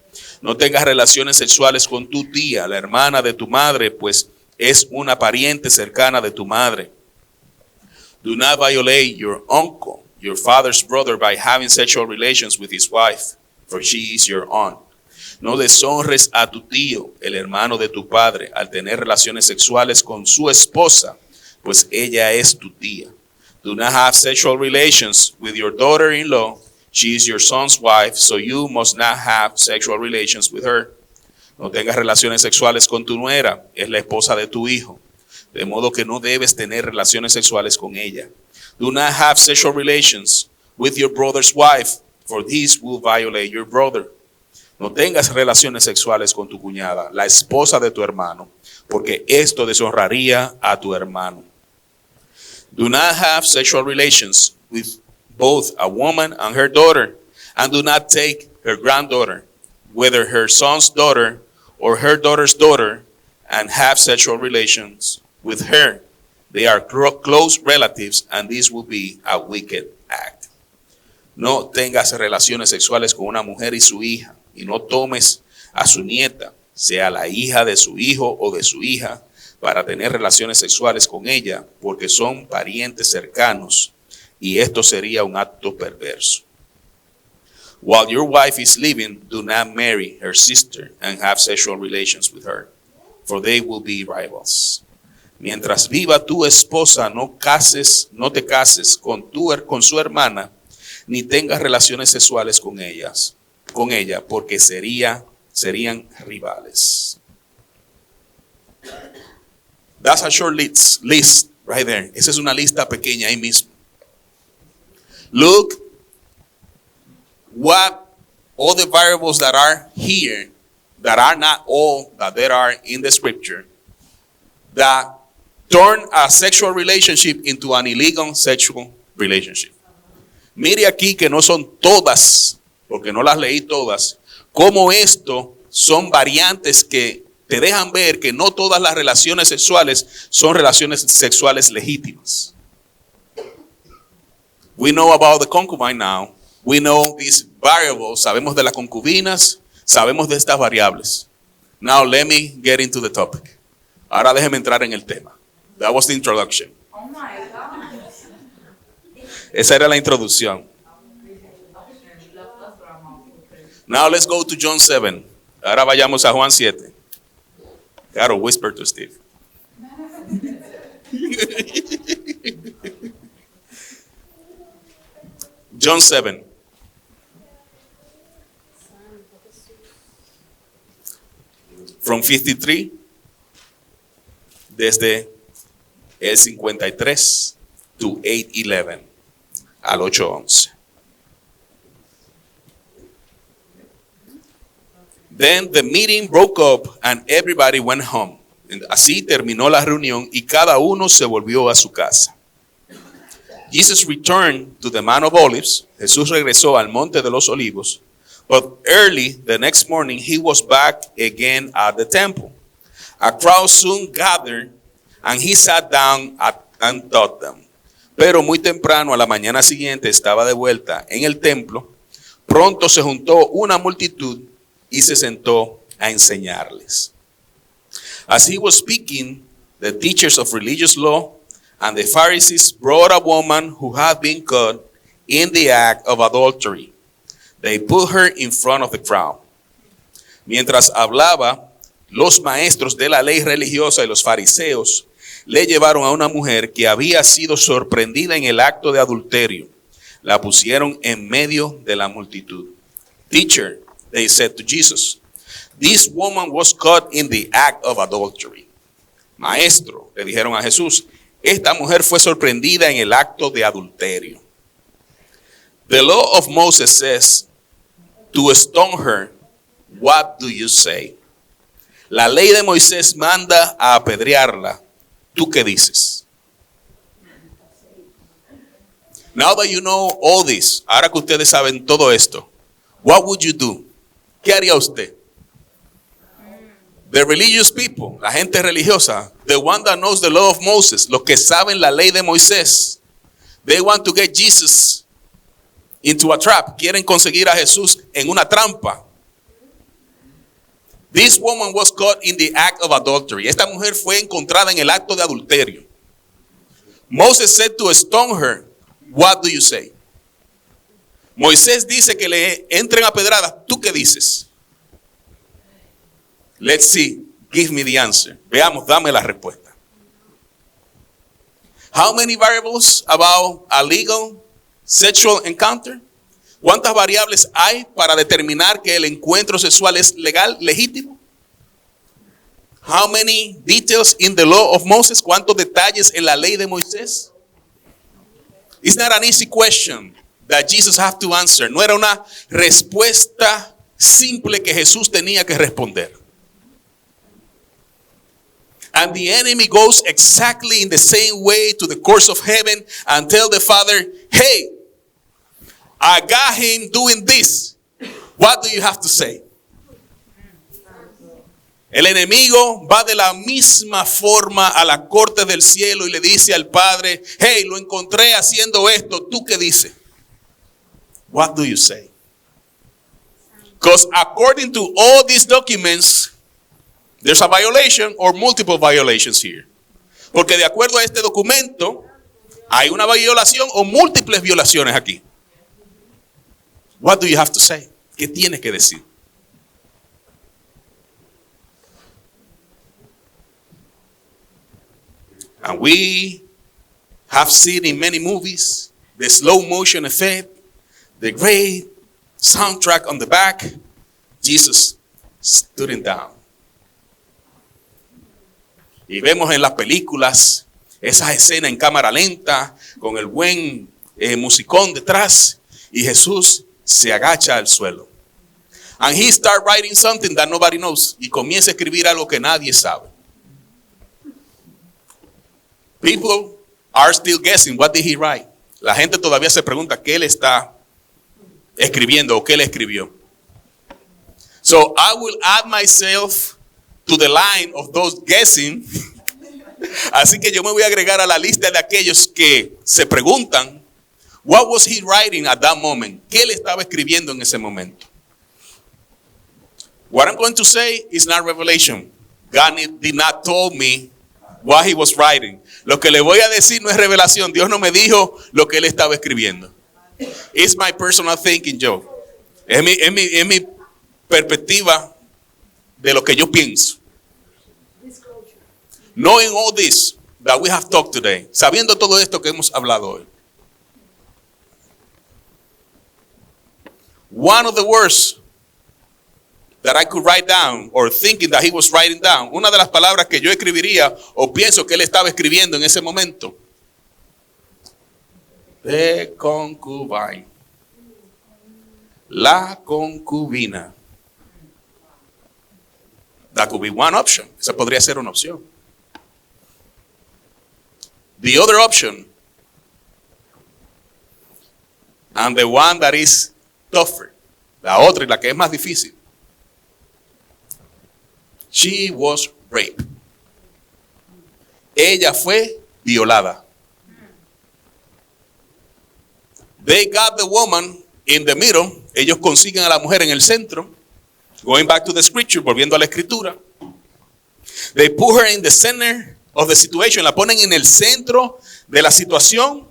No tengas relaciones sexuales con tu tía, la hermana de tu madre, pues es una pariente cercana de tu madre. Do not violate your uncle, your father's brother, by having sexual relations with his wife, for she is your aunt. No deshonres a tu tío, el hermano de tu padre, al tener relaciones sexuales con su esposa, pues ella es tu tía. Do not have sexual relations with your daughter-in-law. She is your son's wife, so you must not have sexual relations with her. No tengas relaciones sexuales con tu nuera, es la esposa de tu hijo, de modo que no debes tener relaciones sexuales con ella. Do not have sexual relations with your brother's wife, for this will violate your brother. No tengas relaciones sexuales con tu cuñada, la esposa de tu hermano, porque esto deshonraría a tu hermano. Do not have sexual relations with both a woman and her daughter, and do not take her granddaughter, whether her son's daughter or her daughter's daughter, and have sexual relations with her. They are close relatives, and this will be a wicked act. No tengas relaciones sexuales con una mujer y su hija, y no tomes a su nieta, sea la hija de su hijo o de su hija, para tener relaciones sexuales con ella, porque son parientes cercanos, y esto sería un acto perverso. While your wife is living, do not marry her sister and have sexual relations with her, for they will be rivals. Mientras viva tu esposa, no te cases con su hermana, ni tengas relaciones sexuales con ella, porque serían rivales. That's a short list right there. Esa es una lista pequeña ahí mismo. Look what all the variables that are here, that are not all that there are in the scripture, that turn a sexual relationship into an illegal sexual relationship. Mire aquí que no son todas, porque no las leí todas, como esto son variantes que te dejan ver que no todas las relaciones sexuales son relaciones sexuales legítimas. We know about the concubine now. We know these variables. Sabemos de las concubinas. Sabemos de estas variables. Now let me get into the topic. Ahora déjeme entrar en el tema. That was the introduction. Oh my God. Esa era la introducción. Now let's go to John 7. Ahora vayamos a Juan 7. Gotta whisper to Steve. John 7. From 53, desde el 53 to 8:11, al 8:11. Then the meeting broke up and everybody went home. Así terminó la reunión y cada uno se volvió a su casa. Jesus returned to the Mount of Olives. Jesús regresó al Monte de los Olivos. But early the next morning he was back again at the temple. A crowd soon gathered and he sat down and taught them. Pero muy temprano a la mañana siguiente estaba de vuelta en el templo. Pronto se juntó una multitud y se sentó a enseñarles. As he was speaking, the teachers of religious law and the Pharisees brought a woman who had been caught in the act of adultery. They put her in front of the crowd. Mientras hablaba, los maestros de la ley religiosa y los fariseos le llevaron a una mujer que había sido sorprendida en el acto de adulterio. La pusieron en medio de la multitud. Teacher, they said to Jesus, this woman was caught in the act of adultery. Maestro, le dijeron a Jesús, esta mujer fue sorprendida en el acto de adulterio. The law of Moses says to stone her. What do you say? La ley de Moisés manda a apedrearla. ¿Tú qué dices? Now that you know all this, ahora que ustedes saben todo esto, what would you do? ¿Qué haría usted? The religious people, la gente religiosa, the one that knows the law of Moses, los que saben la ley de Moisés, they want to get Jesus into a trap. Quieren conseguir a Jesús en una trampa. This woman was caught in the act of adultery. Esta mujer fue encontrada en el acto de adulterio. Moses said to stone her. What do you say? Moisés dice que le entren a pedradas. ¿Tú qué dices? Let's see. Give me the answer. Veamos, dame la respuesta. How many variables about a legal sexual encounter? ¿Cuántas variables hay para determinar que el encuentro sexual es legal, legítimo? How many details in the law of Moses? ¿Cuántos detalles en la ley de Moisés? It's not an easy question that Jesus had to answer. No era una respuesta simple que Jesús tenía que responder. And the enemy goes exactly in the same way to the courts of heaven and tell the Father, hey, I got him doing this. What do you have to say? El enemigo va de la misma forma a la corte del cielo y le dice al Padre, hey, lo encontré haciendo esto. ¿Tú qué dices? What do you say? Because according to all these documents, there's a violation or multiple violations here. Porque de acuerdo a este documento, hay una violación o múltiples violaciones aquí. What do you have to say? ¿Qué tienes que decir? And we have seen in many movies the slow motion effect, the great soundtrack on the back. Jesus stood him down. Y vemos en las películas esas escenas en cámara lenta con el buen musicón detrás y Jesús se agacha al suelo. And he start writing something that nobody knows. Y comienza a escribir algo que nadie sabe. People are still guessing, what did he write? La gente todavía se pregunta qué él está escribiendo o qué él escribió. So I will add myself to the line of those guessing. Así que yo me voy a agregar a la lista de aquellos que se preguntan, What was he writing at that moment? ¿Qué le estaba escribiendo en ese momento? What I'm going to say is not revelation. God did not tell me what he was writing. Lo que le voy a decir no es revelación. Dios no me dijo lo que él estaba escribiendo. It's my personal thinking, Joe. Es mi perspectiva de lo que yo pienso. Knowing all this that we have talked today, sabiendo todo esto que hemos hablado hoy. One of the words that I could write down, or thinking that he was writing down, una de las palabras que yo escribiría o pienso que él estaba escribiendo en ese momento, the concubine, la concubina. That could be one option. Esa podría ser una opción. The other option, and the one that is tougher, la otra y la que es más difícil. She was raped. Ella fue violada. They got the woman in the middle. Ellos consiguen a la mujer en el centro. Going back to the scripture, volviendo a la escritura. They put her in the center of the situation. La ponen en el centro de la situación.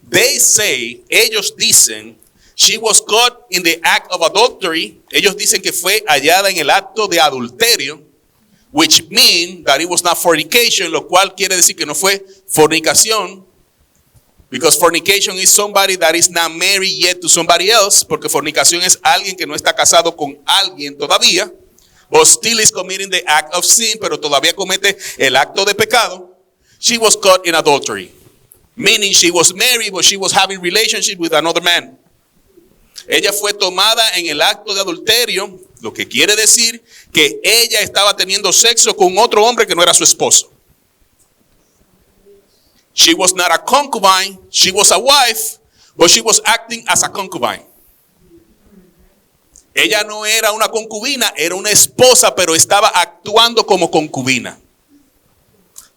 They say, ellos dicen, she was caught in the act of adultery. Ellos dicen que fue hallada en el acto de adulterio, which means that it was not fornication, lo cual quiere decir que no fue fornicación, because fornication is somebody that is not married yet to somebody else, porque fornicación es alguien que no está casado con alguien todavía, but still is committing the act of sin, pero todavía comete el acto de pecado. She was caught in adultery, meaning she was married, but she was having relationship with another man. Ella fue tomada en el acto de adulterio, lo que quiere decir que ella estaba teniendo sexo con otro hombre que no era su esposo. She was not a concubine, she was a wife, but she was acting as a concubine. Ella no era una concubina, era una esposa, pero estaba actuando como concubina.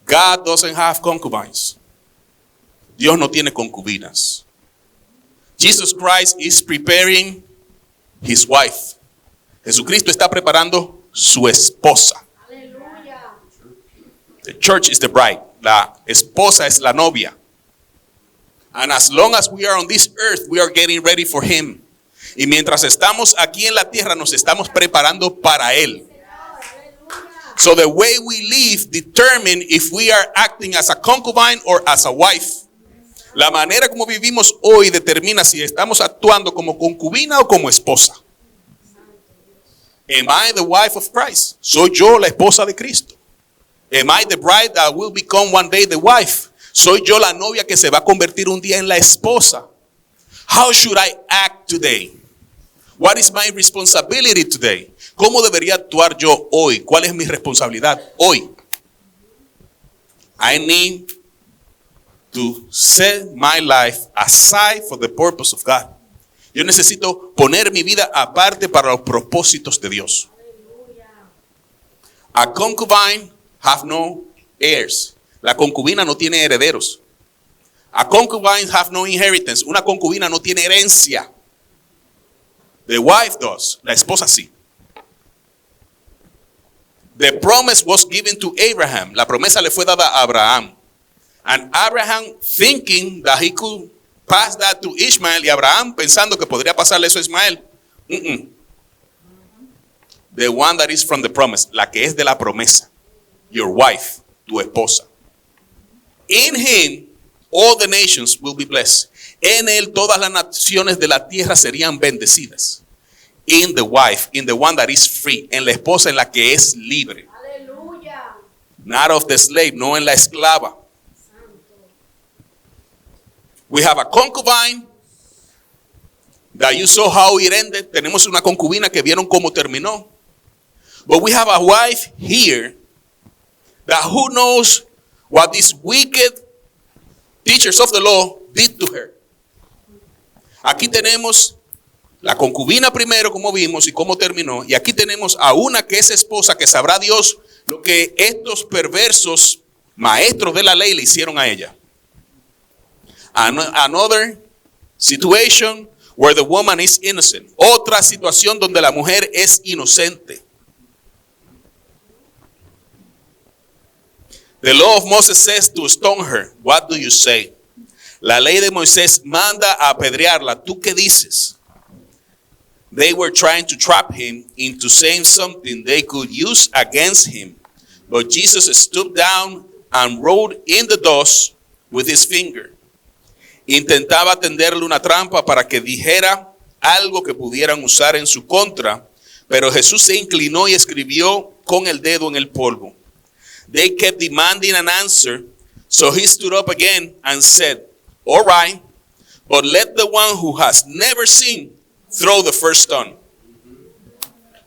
God doesn't have concubines. Dios no tiene concubinas. Jesus Christ is preparing his wife. Jesucristo está preparando su esposa. Aleluya. The church is the bride. La esposa es la novia. And as long as we are on this earth, we are getting ready for him. Y mientras estamos aquí en la tierra, nos estamos preparando para él. So the way we live determine if we are acting as a concubine or as a wife. La manera como vivimos hoy determina si estamos actuando como concubina o como esposa. Am I the wife of Christ? ¿Soy yo la esposa de Cristo? Am I the bride that will become one day the wife? ¿Soy yo la novia que se va a convertir un día en la esposa? How should I act today? What is my responsibility today? ¿Cómo debería actuar yo hoy? ¿Cuál es mi responsabilidad hoy? I need to set my life aside for the purpose of God. Yo necesito poner mi vida aparte para los propósitos de Dios. A concubine have no heirs. La concubina no tiene herederos. A concubine have no inheritance. Una concubina no tiene herencia. The wife does. La esposa sí. The promise was given to Abraham. La promesa le fue dada a Abraham. And Abraham thinking that he could pass that to Ishmael, y Abraham pensando que podría pasarle eso a Ismael. The one that is from the promise, la que es de la promesa. Your wife, tu esposa. In him, all the nations will be blessed. En él todas las naciones de la tierra serían bendecidas. In the wife, in the one that is free. En la esposa en la que es libre. Aleluya. Not of the slave, no en la esclava. We have a concubine that you saw how it ended. Tenemos una concubina que vieron cómo terminó. But we have a wife here that who knows what these wicked teachers of the law did to her. Aquí tenemos la concubina primero, como vimos, y cómo terminó. Y aquí tenemos a una que es esposa, que sabrá Dios lo que estos perversos maestros de la ley le hicieron a ella. Another situation where the woman is innocent. Otra situación donde la mujer es inocente. The law of Moses says to stone her. What do you say? La ley de Moisés manda a apedrearla. ¿Tú qué dices? They were trying to trap him into saying something they could use against him. But Jesus stooped down and wrote in the dust with his finger. Intentaba tenderle una trampa para que dijera algo que pudieran usar en su contra, pero Jesús se inclinó y escribió con el dedo en el polvo. They kept demanding an answer, so he stood up again and said, "All right, but let the one who has never sinned throw the first stone."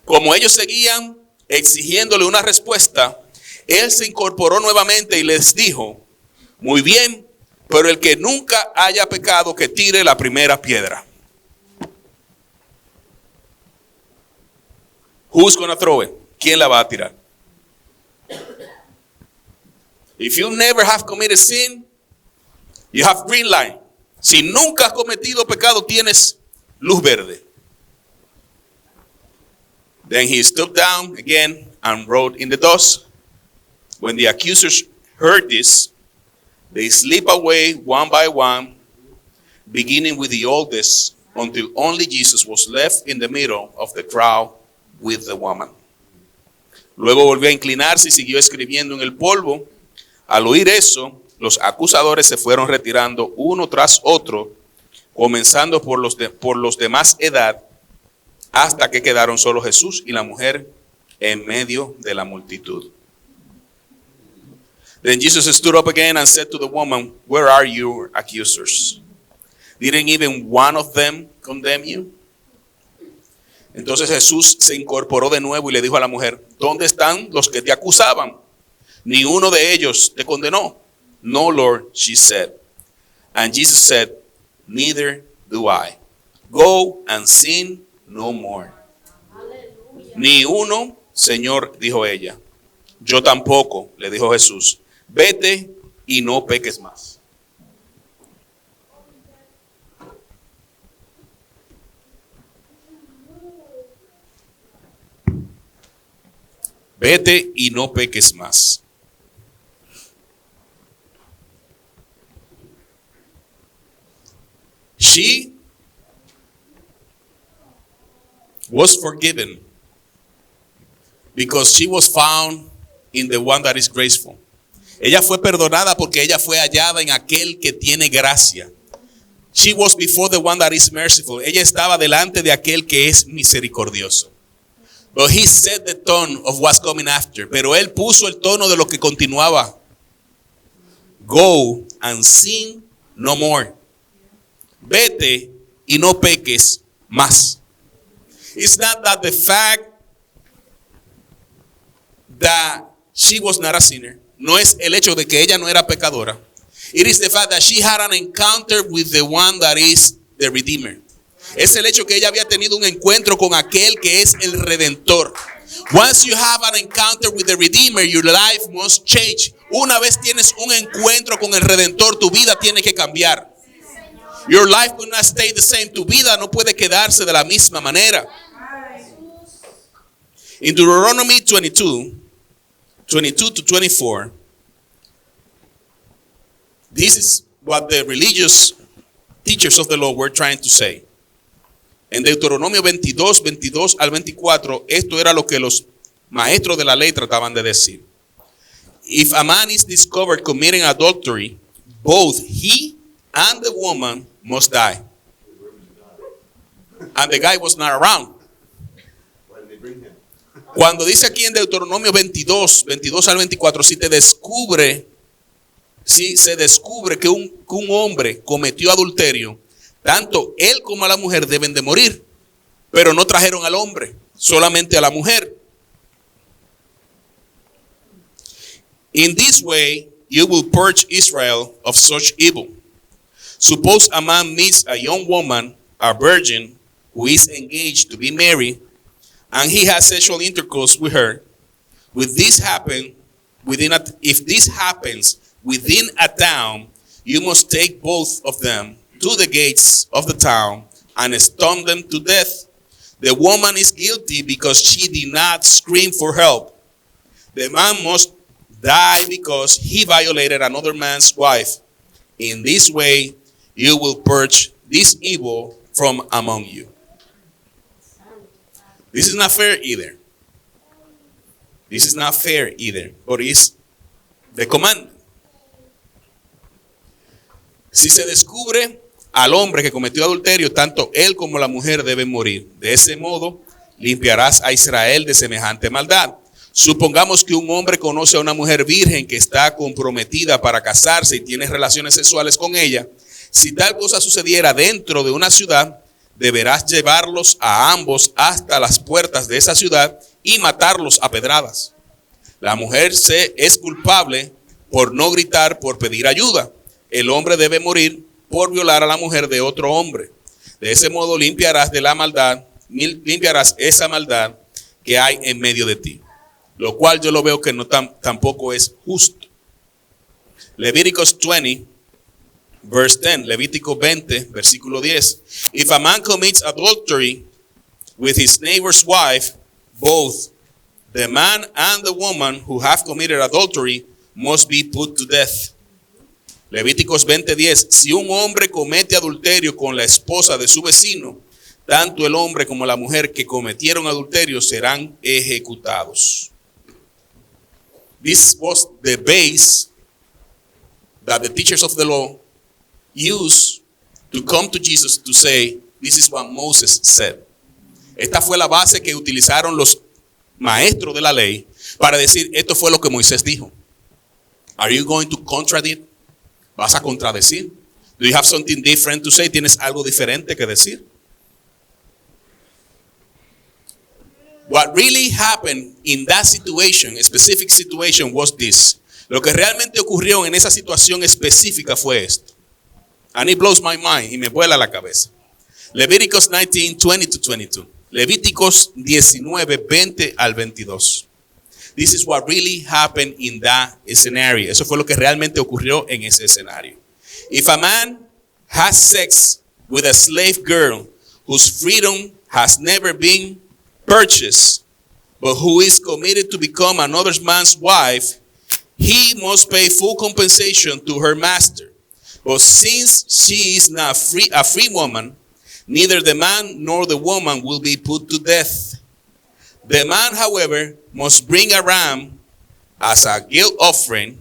Como ellos seguían exigiéndole una respuesta, él se incorporó nuevamente y les dijo, "Muy bien, pero el que nunca haya pecado que tire la primera piedra." Who's gonna throw it? ¿Quién la va a tirar? If you never have committed sin, you have green light. Si nunca has cometido pecado, tienes luz verde. Then he stooped down again and wrote in the dust. When the accusers heard this, they slipped away one by one, beginning with the oldest, until only Jesus was left in the middle of the crowd with the woman. Luego volvió a inclinarse y siguió escribiendo en el polvo. Al oír eso, los acusadores se fueron retirando uno tras otro, comenzando por los de más edad, hasta que quedaron solo Jesús y la mujer en medio de la multitud. Then Jesus stood up again and said to the woman, "Where are your accusers? Didn't even one of them condemn you?" Entonces Jesús se incorporó de nuevo y le dijo a la mujer, ¿dónde están los que te acusaban? Ni uno de ellos te condenó. No, Lord, she said. And Jesus said, neither do I. Go and sin no more. Ni uno, Señor, dijo ella. Yo tampoco, le dijo Jesús. Vete y no peques más. Vete y no peques más. She was forgiven because she was found in the one that is graceful. Ella fue perdonada porque ella fue hallada en aquel que tiene gracia. She was before the one that is merciful. Ella estaba delante de aquel que es misericordioso. But he set the tone of what's coming after. Pero él puso el tono de lo que continuaba. Go and sin no more. Vete y no peques más. It's not that the fact that she was not a sinner. No es el hecho de que ella no era pecadora. It is the fact that she had an encounter with the one that is the Redeemer. Es el hecho que ella había tenido un encuentro con aquel que es el Redentor. Once you have an encounter with the Redeemer, your life must change. Una vez tienes un encuentro con el Redentor, tu vida tiene que cambiar. Your life will not stay the same. Tu vida no puede quedarse de la misma manera. In Deuteronomy 22 to 24, this is what the religious teachers of the law were trying to say. En Deuteronomio 22 al 24, esto era lo que los maestros de la ley trataban de decir. If a man is discovered committing adultery, both he and the woman must die. And the guy was not around. Cuando dice aquí en Deuteronomio 22 al 24, si se descubre que un hombre cometió adulterio, tanto él como la mujer deben de morir. Pero no trajeron al hombre, solamente a la mujer. In this way, you will purge Israel of such evil. Suppose a man meets a young woman, a virgin, who is engaged to be married, and he has sexual intercourse with her. If this happens within a town, you must take both of them to the gates of the town and stoned them to death. The woman is guilty because she did not scream for help. The man must die because he violated another man's wife. In this way, you will purge this evil from among you. This is not fair either. This is not fair either, but it's the commandment. Si se descubre al hombre que cometió adulterio, tanto él como la mujer deben morir. De ese modo, limpiarás a Israel de semejante maldad. Supongamos que un hombre conoce a una mujer virgen que está comprometida para casarse y tiene relaciones sexuales con ella. Si tal cosa sucediera dentro de una ciudad, deberás llevarlos a ambos hasta las puertas de esa ciudad y matarlos a pedradas. La mujer es culpable por no gritar, por pedir ayuda. El hombre debe morir por violar a la mujer de otro hombre. De ese modo limpiarás esa maldad que hay en medio de ti. Lo cual yo lo veo que tampoco es justo. Levíticos 20, verse 10. Levítico 20, versículo 10. If a man commits adultery with his neighbor's wife, both the man and the woman who have committed adultery must be put to death. Levíticos 20:10. Si un hombre comete adulterio con la esposa de su vecino, tanto el hombre como la mujer que cometieron adulterio serán ejecutados. This was the base that the teachers of the law used to come to Jesus to say, this is what Moses said. Esta fue la base que utilizaron los maestros de la ley para decir, esto fue lo que Moisés dijo. Are you going to contradict? ¿Vas a contradecir? Do you have something different to say? ¿Tienes algo diferente que decir? What really happened in that situation, a specific situation, was this. Lo que realmente ocurrió en esa situación específica fue esto. And it blows my mind y me vuela la cabeza. Levíticos 19, 20-22. Levíticos 19, 20 al 22. This is what really happened in that scenario. Eso fue lo que realmente ocurrió en ese escenario. If a man has sex with a slave girl whose freedom has never been purchased, but who is committed to become another man's wife, he must pay full compensation to her master. But since she is not a free woman, neither the man nor the woman will be put to death. The man, however, must bring a ram as a guilt offering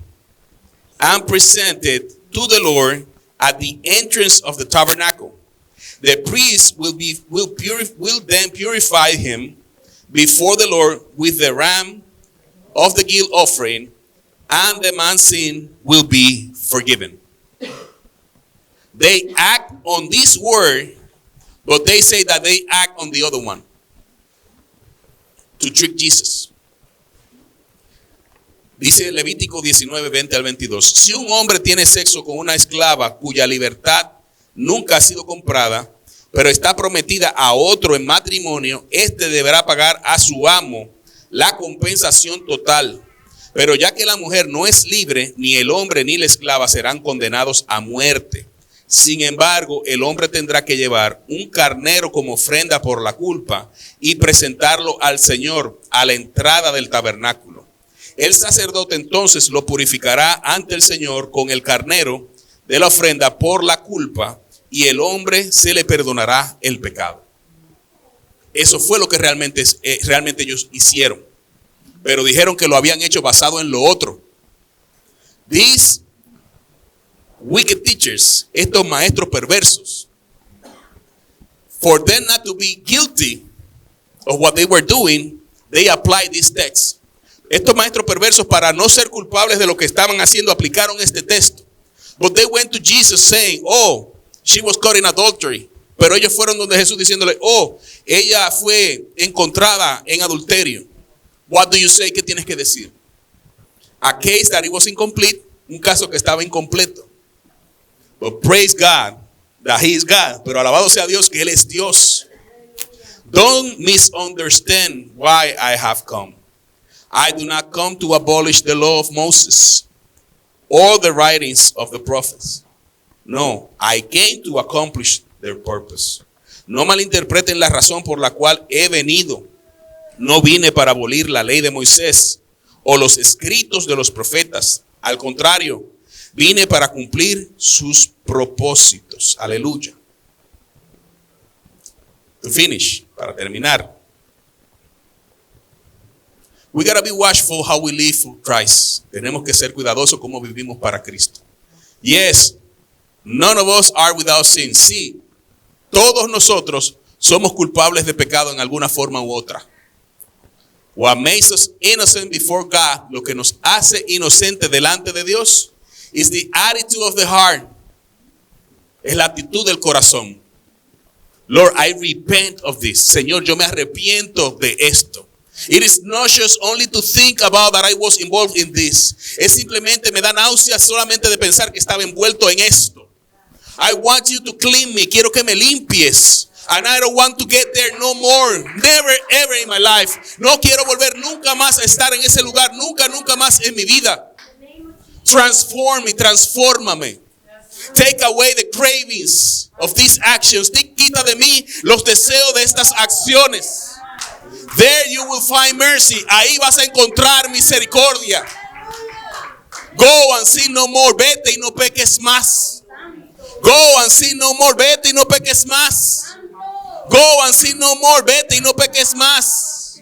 and present it to the Lord at the entrance of the tabernacle. The priest will then purify him before the Lord with the ram of the guilt offering, and the man's sin will be forgiven. They act on this word, but they say that they act on the other one to trick Jesus. Dice Levítico 19, 20 al 22. Si un hombre tiene sexo con una esclava cuya libertad nunca ha sido comprada, pero está prometida a otro en matrimonio, este deberá pagar a su amo la compensación total. Pero ya que la mujer no es libre, ni el hombre ni la esclava serán condenados a muerte. Sin embargo, el hombre tendrá que llevar un carnero como ofrenda por la culpa y presentarlo al Señor a la entrada del tabernáculo. El sacerdote entonces lo purificará ante el Señor con el carnero de la ofrenda por la culpa, y el hombre se le perdonará el pecado. Eso fue lo que realmente ellos hicieron. Pero dijeron que lo habían hecho basado en lo otro. These wicked teachers, estos maestros perversos, for them not to be guilty of what they were doing, they applied this text. Estos maestros perversos, para no ser culpables de lo que estaban haciendo, aplicaron este texto. But they went to Jesus saying, oh, she was caught in adultery. Pero ellos fueron donde Jesús diciéndole, oh, ella fue encontrada en adulterio. What do you say? ¿Qué tienes que decir? A case that it was incomplete, un caso que estaba incompleto. But praise God that He is God. Pero alabado sea Dios que Él es Dios. Don't misunderstand why I have come. I do not come to abolish the law of Moses or the writings of the prophets. No, I came to accomplish their purpose. No malinterpreten la razón por la cual he venido. No vine para abolir la ley de Moisés o los escritos de los profetas. Al contrario, vine para cumplir sus propósitos. Aleluya. To finish, para terminar. We gotta be watchful how we live for Christ. Tenemos que ser cuidadosos como vivimos para Cristo. Yes, none of us are without sin. Sí, todos nosotros somos culpables de pecado en alguna forma u otra. What makes us innocent before God, lo que nos hace inocente delante de Dios, is the attitude of the heart. Es la actitud del corazón. Lord, I repent of this. Señor, yo me arrepiento de esto. It is nauseous only to think about that I was involved in this. Es simplemente me da náuseas solamente de pensar que estaba envuelto en esto. I want you to clean me. Quiero que me limpies. And I don't want to get there no more. Never ever in my life. No quiero volver nunca más a estar en ese lugar. Nunca más en mi vida. Transform me, transfórmame. Take away the cravings of these actions. Quita de mí los deseos de estas acciones. There you will find mercy. Ahí vas a encontrar misericordia. Go and sin no more. Vete y no peques más. Go and sin no more. Vete y no peques más. Go and sin no more. Vete y no peques más.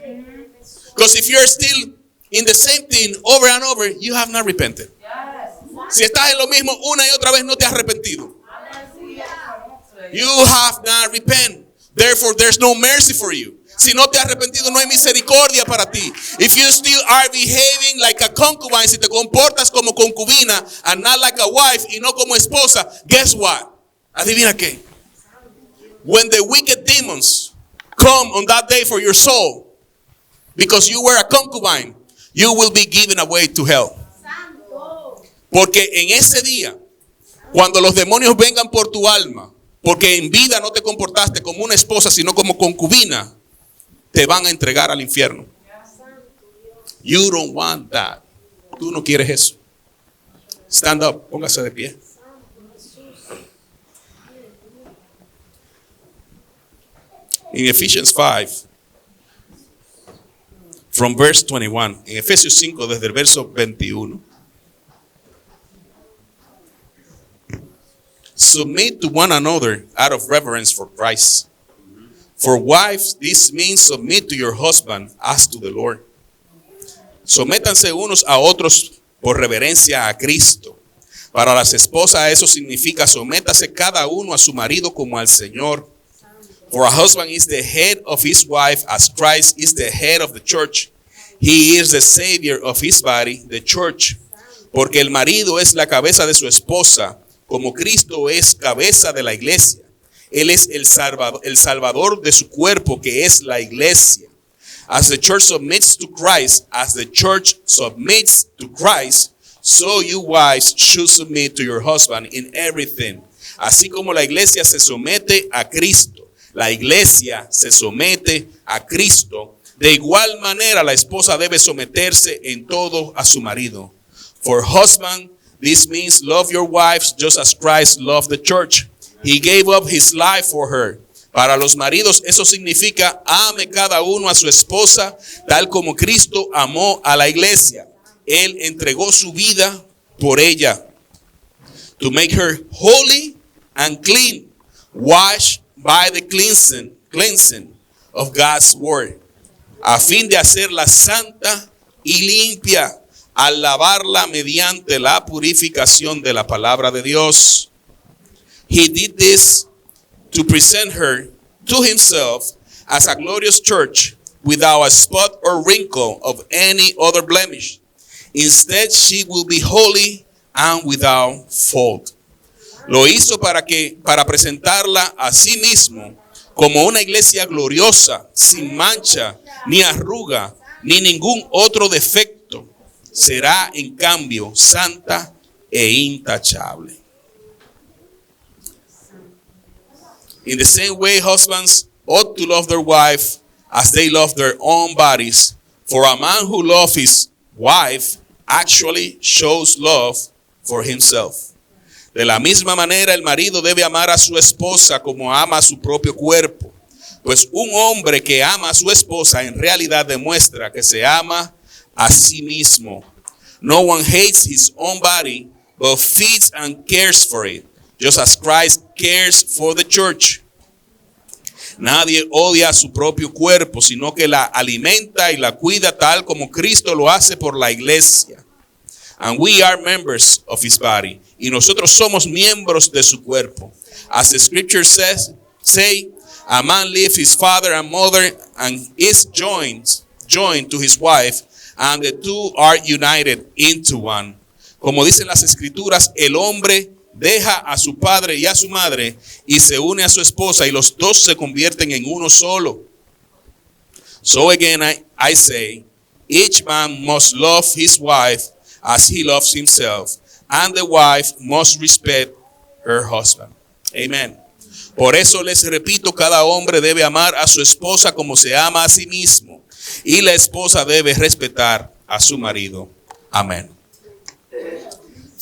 Because if you're still in the same thing over and over, you have not repented. Si estás en lo mismo una y otra vez, no te has arrepentido. You have not repented. Therefore, there's no mercy for you. Si no te has arrepentido, no hay misericordia para ti. If you still are behaving like a concubine, si te comportas como concubina and not like a wife y no como esposa, guess what? Adivina qué. When the wicked demons come on that day for your soul, because you were a concubine, you will be given away to hell. Porque en ese día, cuando los demonios vengan por tu alma, porque en vida no te comportaste como una esposa, sino como concubina, te van a entregar al infierno. You don't want that. Tú no quieres eso. Stand up, póngase de pie. In Ephesians 5, from verse 21, en Efesios 5, desde el verso 21. Submit to one another out of reverence for Christ. For wives, this means submit to your husband as to the Lord. Sométanse unos a otros por reverencia a Cristo. Para las esposas eso significa sométase cada uno a su marido como al Señor. For a husband is the head of his wife as Christ is the head of the church. He is the savior of his body, the church. Porque el marido es la cabeza de su esposa, como Cristo es cabeza de la iglesia. Él es el salvador de su cuerpo, que es la iglesia. As the church submits to Christ, as the church submits to Christ, so you wives should submit to your husband in everything. Así como la iglesia se somete a Cristo, la iglesia se somete a Cristo, de igual manera la esposa debe someterse en todo a su marido. For husband, this means love your wives just as Christ loved the church. He gave up his life for her. Para los maridos eso significa ame cada uno a su esposa tal como Cristo amó a la iglesia. Él entregó su vida por ella. To make her holy and clean, washed by the cleansing of God's word. A fin de hacerla santa y limpia, al lavarla mediante la purificación de la palabra de Dios. He did this to present her to himself as a glorious church without a spot or wrinkle of any other blemish. Instead, she will be holy and without fault. Lo hizo para presentarla a sí mismo como una iglesia gloriosa, sin mancha, ni arruga, ni ningún otro defecto. Será en cambio santa e intachable. In the same way, husbands ought to love their wife as they love their own bodies. For a man who loves his wife actually shows love for himself. De la misma manera, el marido debe amar a su esposa como ama a su propio cuerpo. Pues un hombre que ama a su esposa en realidad demuestra que se ama a sí mismo. No one hates his own body, but feeds and cares for it, just as Christ cares for the church. Nadie odia a su propio cuerpo, sino que la alimenta y la cuida tal como Cristo lo hace por la iglesia. And we are members of his body. Y nosotros somos miembros de su cuerpo. As the scripture says, a man leaves his father and mother and is joined to his wife, and the two are united into one. Como dicen las escrituras, el hombre deja a su padre y a su madre y se une a su esposa y los dos se convierten en uno solo. So again I say, each man must love his wife as he loves himself, and the wife must respect her husband. Amen. Por eso les repito, cada hombre debe amar a su esposa como se ama a sí mismo, y la esposa debe respetar a su marido. Amén.